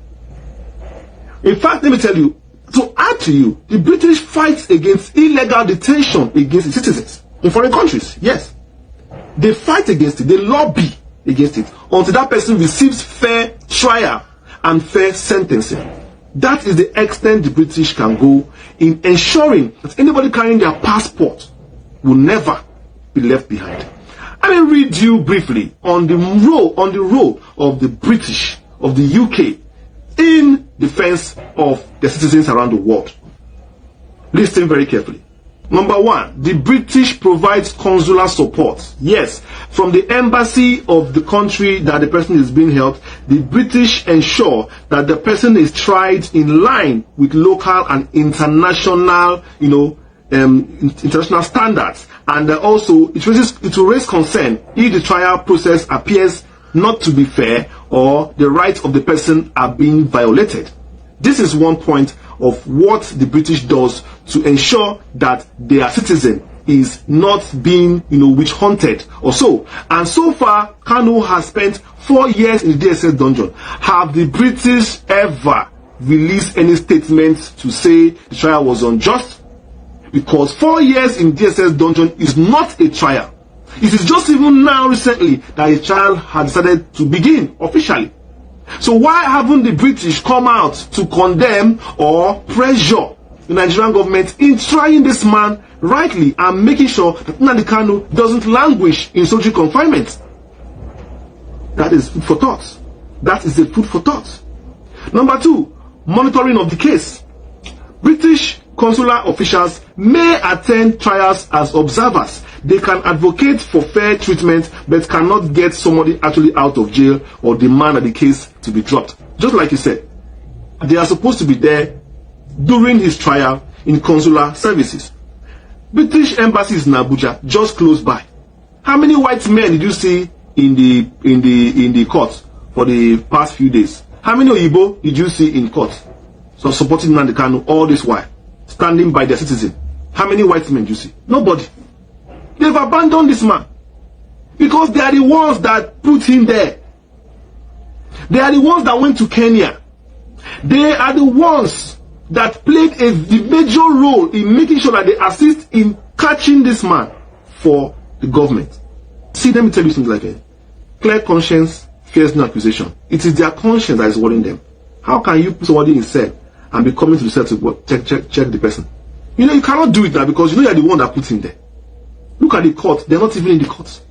In fact, let me tell you, to add to you, the British fight against illegal detention against its citizens in foreign countries. Yes. They fight against it. They lobby against it until that person receives fair trial and fair sentencing. That is the extent the British can go in ensuring that anybody carrying their passport will never be left behind. Let me read you briefly on the role of the British, of the UK, in defense of the citizens around the world. Listen very carefully. Number one, the British provides consular support. Yes, from the embassy of the country that the person is being held, the British ensure that the person is tried in line with local and international, international standards. And also, it will raise concern if the trial process appears not to be fair or the rights of the person are being violated. This is one point of what the British does to ensure that their citizen is not being, witch hunted or so. And so far, Kanu has spent 4 years in the DSS dungeon. Have the British ever released any statements to say the trial was unjust? Because 4 years in DSS dungeon is not a trial. It is just even now recently that a trial has decided to begin officially. So why haven't the British come out to condemn or pressure the Nigerian government in trying this man rightly and making sure that Nnamdi Kanu doesn't languish in solitary confinement? That is food for thought. That is the food for thought. Number two, monitoring of the case. British consular officials may attend trials as observers. They can advocate for fair treatment but cannot get somebody actually out of jail or demand that the case to be dropped. Just like you said, they are supposed to be there during his trial in consular services. British embassies in Abuja, just close by. How many white men did you see in the court for the past few days? How many Oyibo did you see in court? So supporting Nnamdi Kanu all this while, standing by their citizen. How many white men did you see? Nobody. They've abandoned this man because they are the ones that put him there. They are the ones that went to Kenya. They are the ones that played the major role in making sure that they assist in catching this man for the government. See, let me tell you something like that. Clear conscience fears no accusation. It is their conscience that is worrying them. How can you put somebody in cell and be coming to the cell to check the person? You cannot do it now because you are the one that put him there. Look at the court. They're not even in the court.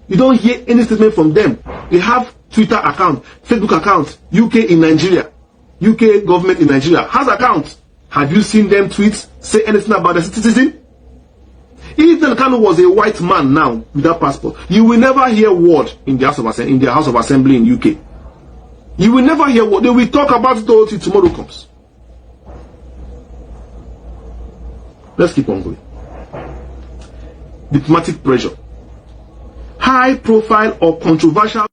You don't hear any statement from them. They have Twitter account, Facebook account, UK in Nigeria. UK government in Nigeria has accounts. Have you seen them tweets say anything about the citizen? If Nnamdi Kanu was a white man now without passport, you will never hear word in the House of Assembly in UK. You will never hear word. They will talk about it until tomorrow comes. Let's keep on going. Diplomatic pressure. High profile or controversial.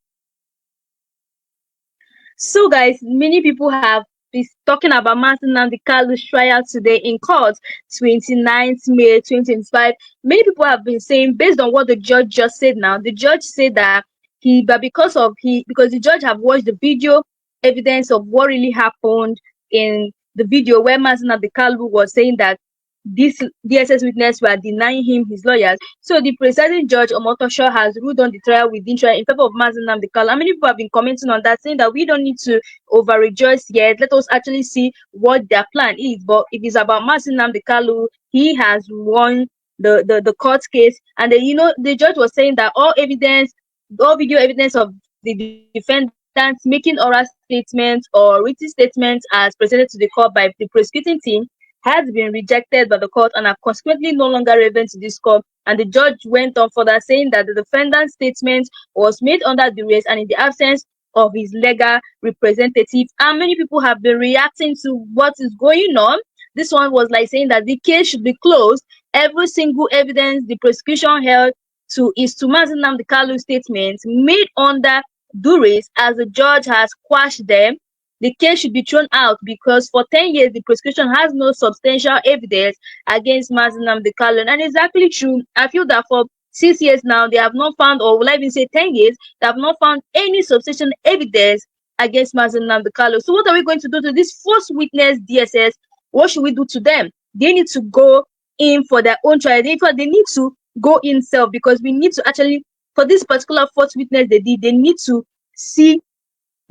So guys, many people have been talking about Nnamdi Kanu's trial today in court, 29th May 2025. Many people have been saying, based on what the judge just said now, the judge said that because the judge have watched the video evidence of what really happened in the video where Nnamdi Kanu was saying that this DSS witness were denying him his lawyers. So the presiding judge Omotosho has ruled on the trial within trial in favor of Nnamdi Kanu. And many people have been commenting on that, saying that we don't need to over rejoice yet. Let us actually see what their plan is. But if it's about Nnamdi Kanu, he has won the court case. And then, the judge was saying that all video evidence of the defendants making oral statements or written statements as presented to the court by the prosecuting team has been rejected by the court and are consequently no longer relevant to this court. And the judge went on further saying that the defendant's statement was made under duress and in the absence of his legal representative. And many people have been reacting to what is going on. This one was like saying that the case should be closed. Every single evidence the prosecution held to is to Nnamdi Kanu's statements made under duress, as the judge has quashed them. The case should be thrown out because for 10 years the prosecution has no substantial evidence against Nnamdi Kanu. And it's actually true. I feel that for 6 years now they have not found, or will I even say 10 years, they have not found any substantial evidence against Nnamdi Kanu. So what are we going to do to this first witness, DSS? What should we do to them? They need to go in for their own trial. They need to go in self, because we need to actually, for this particular first witness they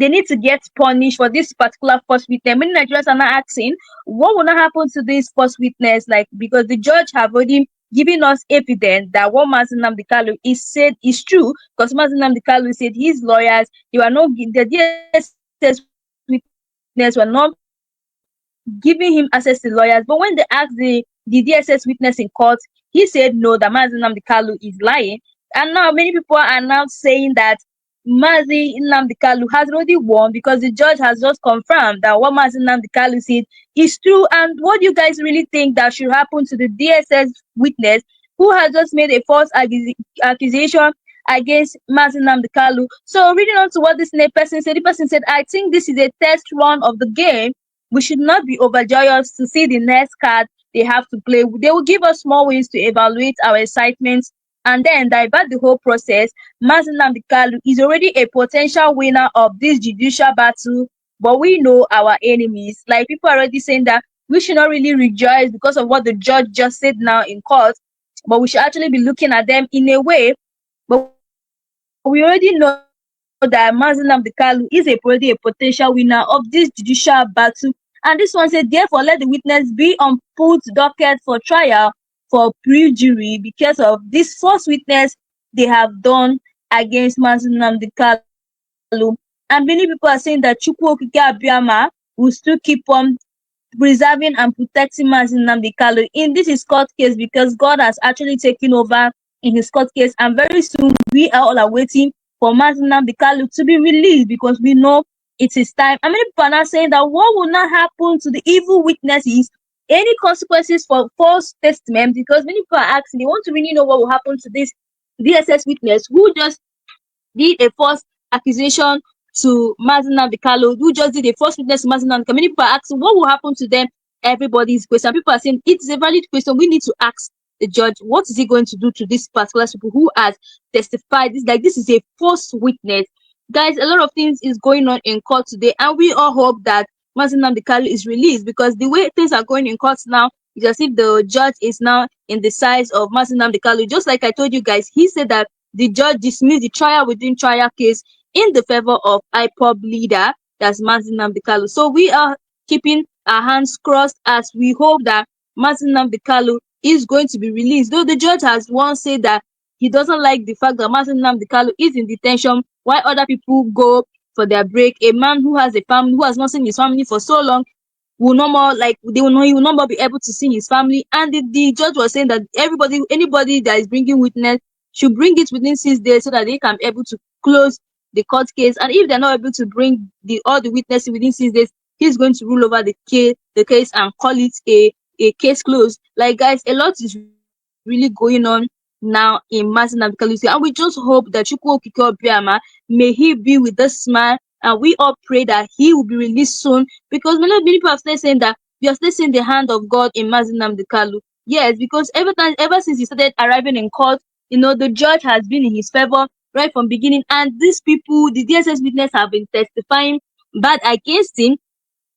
need to get punished for this particular first witness. Many Nigerians are not asking what will not happen to this first witness, because the judge have already given us evidence that what Nnamdi Kanu is said is true, because Nnamdi Kanu said his lawyers, the DSS witness were not giving him access to lawyers. But when they asked the DSS witness in court, he said no, that Nnamdi Kanu is lying. And now many people are now saying that Nnamdi Kanu has already won, because the judge has just confirmed that what Nnamdi Kanu said is true. And what do you guys really think that should happen to the DSS witness who has just made a false accusation against Nnamdi Kanu? So reading on to what this person said, the person said, I think this is a test run of the game. We should not be overjoyed to see the next card they have to play. They will give us small wins to evaluate our excitement and then divert the whole process. Nnamdi Kanu is already a potential winner of this judicial battle, but we know our enemies. Like, people are already saying that we should not really rejoice because of what the judge just said now in court, but we should actually be looking at them in a way. But we already know that Nnamdi Kanu is already a potential winner of this judicial battle. And this one said, therefore, let the witness be on put docket for trial for perjury because of this false witness they have done against Nnamdi Kanu. And many people are saying that Chukwu Okike Abiyama will still keep on preserving and protecting Nnamdi Kanu in this his court case, because God has actually taken over in his court case. And very soon we are all awaiting for Nnamdi Kanu to be released, because we know it is time. And many people are now saying that what will not happen to the evil witnesses, any consequences for false testimony, because many people are asking, they want to really know what will happen to this DSS witness who just did a false accusation to Nnamdi Kanu, who just did a false witness to Nnamdi Kanu. Many people are asking what will happen to them. Everybody's question. People are saying it is a valid question. We need to ask the judge, what is he going to do to this particular people who has testified? This is a false witness. Guys, a lot of things is going on in court today, and we all hope that Nnamdi Kanu is released, because the way things are going in court now is as if the judge is now in the size of Nnamdi Kanu. Just like I told you guys, he said that the judge dismissed the trial within trial case in the favor of IPOB leader, that's Nnamdi Kanu. So we are keeping our hands crossed as we hope that Nnamdi Kanu is going to be released. Though the judge has once said that he doesn't like the fact that Nnamdi Kanu is in detention while other people go for their break. A man who has a family, who has not seen his family for so long, will no more, he will no more be able to see his family. And the judge was saying that anybody that is bringing witness should bring it within 6 days so that they can be able to close the court case. And if they're not able to bring all the witnesses within 6 days, he's going to rule over the case and call it a case closed. Like, guys, a lot is really going on now in Nnamdi Kanu, and we just hope that Chukwu Okike Abiyama, may he be with a smile, and we all pray that he will be released soon, because many people have started saying that we are still seeing the hand of God in Nnamdi Kanu. Yes, because ever since he started arriving in court, the judge has been in his favor right from beginning, and these people, the DSS witness, have been testifying bad against him,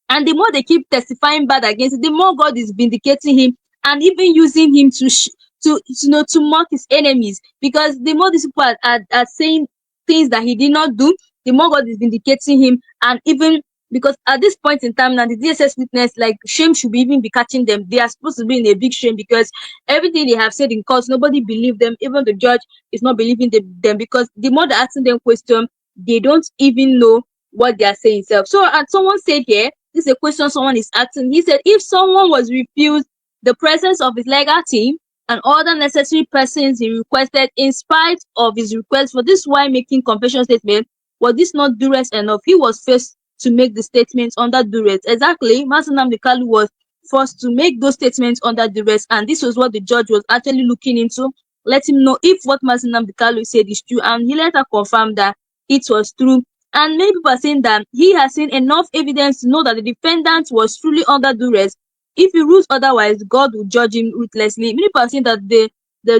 and the more they keep testifying bad against him, the more God is vindicating him and even using him to mock his enemies, because the more these people are saying things that he did not do, the more God is vindicating him and even because at this point in time now, the DSS witness, like, shame should be even be catching them. They are supposed to be in a big shame because everything they have said in court, nobody believed them. Even the judge is not believing them because the more they're asking them question, they don't even know what they are saying self. So, and someone said here, this is a question someone is asking. He said, if someone was refused the presence of his legal team and other necessary persons he requested in spite of his request for this while making confession statement, was this not duress enough? He was forced to make the statements under duress. Exactly, Nnamdi Kanu was forced to make those statements under duress, and this was what the judge was actually looking into. Let him know if what Nnamdi Kanu said is true, and he later confirmed that it was true. And many people are saying that he has seen enough evidence to know that the defendant was truly under duress. If he rules otherwise, God will judge him ruthlessly. Many people are saying that the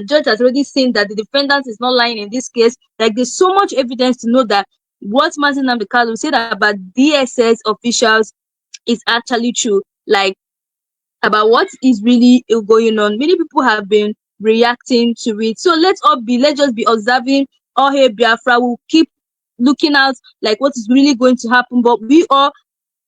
judge has already seen that the defendant is not lying in this case. Like, there's so much evidence to know that what Nnamdi Kanu said about DSS officials is actually true. Like, about what is really going on. Many people have been reacting to it. So let's just be observing. All here, Biafra will keep looking out like what is really going to happen. But we all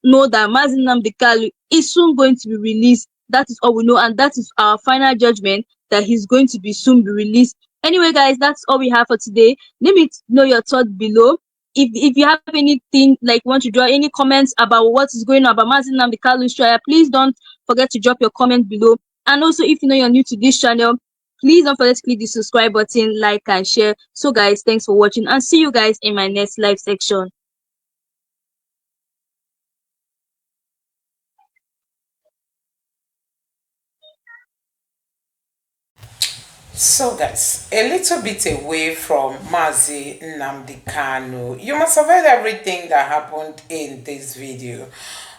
know that Nnamdi Kanu is soon going to be released. That is all we know, and that is our final judgment, that he's going to be soon be released. Anyway, guys, that's all we have for today. Let me know your thoughts below. If you have anything, like, want to draw any comments about what is going on about Nnamdi Kanu's trial, please don't forget to drop your comment below. And also, if you know you're new to this channel, please don't forget to click the subscribe button, like and share. So guys, thanks for watching, and see you guys in my next live section. So guys, a little bit away from Nnamdi Kanu, you must have heard everything that happened in this video.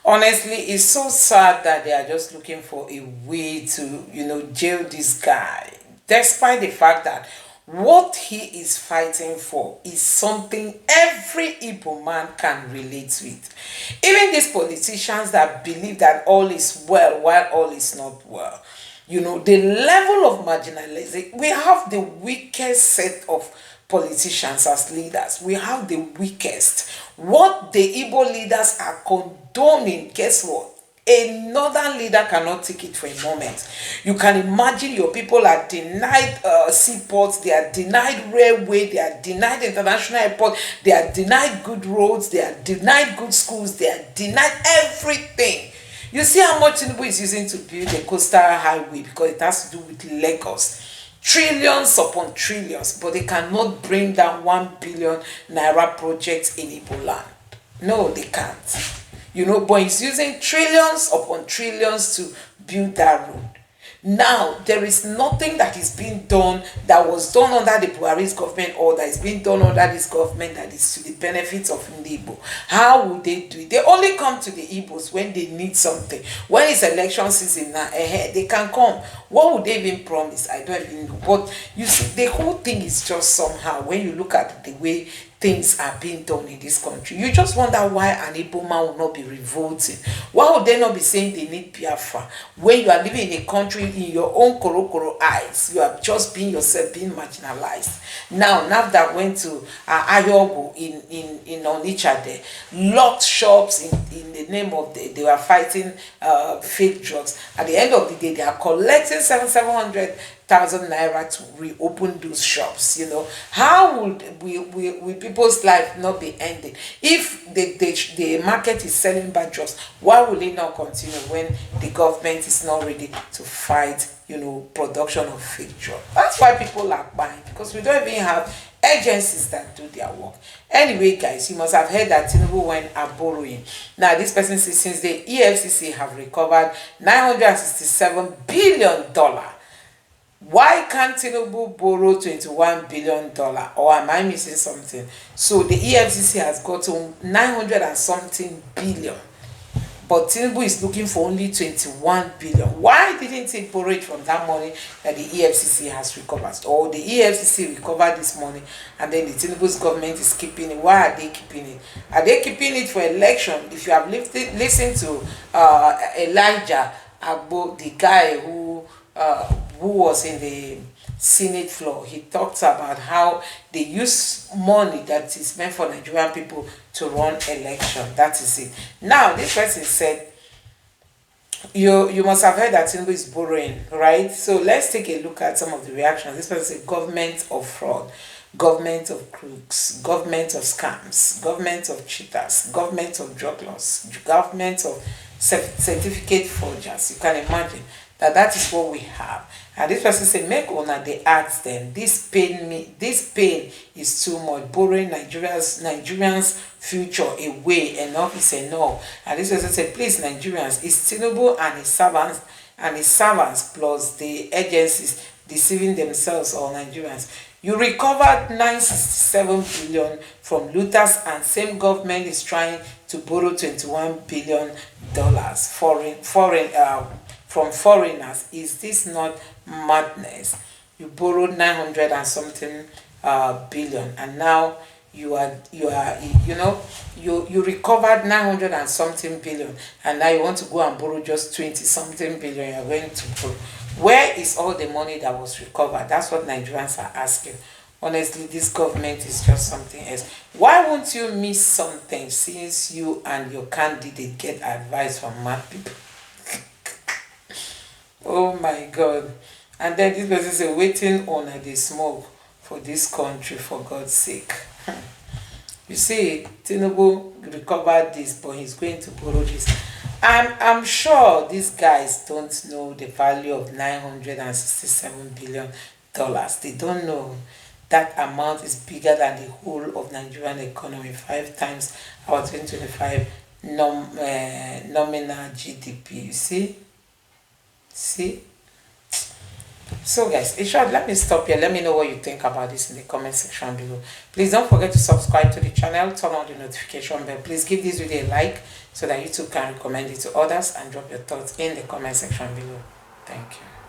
Honestly, it's so sad that they are just looking for a way to, jail this guy, despite the fact that what he is fighting for is something every Igbo man can relate with. Even these politicians that believe that all is well while all is not well. The level of marginalization, we have the weakest set of politicians as leaders. We have the weakest. What the Igbo leaders are condoning, guess what? A northern leader cannot take it for a moment. You can imagine your people are denied seaports, they are denied railway, they are denied international airport, they are denied good roads, they are denied good schools, they are denied everything. You see how much Tinubu is using to build a coastal highway because it has to do with Lagos. Trillions upon trillions, but they cannot bring down 1 billion naira projects in Igbo land. No, they can't. But he's using trillions upon trillions to build that road. Now, there is nothing that is being done that was done under the Buhari's government or that is being done under this government that is to the benefit of Igbo. How would they do it? They only come to the Igbos when they need something. When it's election season now, they can come. What would they even promise? I don't even know. But you see, the whole thing is just somehow, when you look at the way things are being done in this country, you just wonder why an Igbo man will not be revolting. Why would they not be saying they need Biafra when you are living in a country in your own korokoro eyes? You are just being yourself, being marginalized. Now that went to Ayogo in Onitsha there, locked shops in the name of they were fighting fake drugs. At the end of the day, they are collecting 700,000 naira to reopen those shops. How would people's life not be ending if the market is selling bad drugs? Why will it not continue when the government is not ready to fight production of fake drugs? That's why people are buying, because we don't even have agencies that do their work. Anyway, guys, you must have heard that Tinubu went borrowing. Now, this person says since the EFCC have recovered $967 billion. Why can't Tinubu borrow $21 billion? Or am I missing something? So the EFCC has gotten 900 and something billion. But Tinubu is looking for only 21 billion. Why didn't he borrow it from that money that the EFCC has recovered? Or the EFCC recovered this money and then the Tinubu's government is keeping it? Why are they keeping it? Are they keeping it for election? If you have listened to Elijah Agbo, the guy who who was in the Senate floor, he talked about how they use money that is meant for Nigerian people to run election. That is it. Now, this person said, you must have heard that Tinubu is borrowing, right? So let's take a look at some of the reactions. This person said, government of fraud, government of crooks, government of scams, government of cheaters, government of drug laws, government of certificate forgers. You can imagine that is what we have. And this person said, make una they ask them, this pain is too much. Borrowing Nigerians future away, enough is enough. And this person said, please Nigerians, it's Tinubu and his servants plus the agencies deceiving themselves or Nigerians. You recovered 967 billion from looters, and same government is trying to borrow $21 billion from foreigners. Is this not madness? You borrowed 900 and something billion, and now you recovered 900 and something billion, and now you want to go and borrow just 20 something billion. You're going to borrow. Where is all the money that was recovered? That's what Nigerians are asking. Honestly, this government is just something else. Why won't you miss something since you and your candidate get advice from mad people? Oh my God. And then this person say, waiting on the smoke for this country, for God's sake. You see, Tinubu recovered this, but he's going to borrow this. I'm sure these guys don't know the value of $967 billion. They don't know that amount is bigger than the whole of Nigerian economy, 5 times our 2025 nominal GDP. You see? So guys, in short, let me stop here. Let me know what you think about this in the comment section below. Please don't forget to subscribe to the channel, turn on the notification bell. Please give this video a like so that YouTube can recommend it to others, and drop your thoughts in the comment section below. Thank you.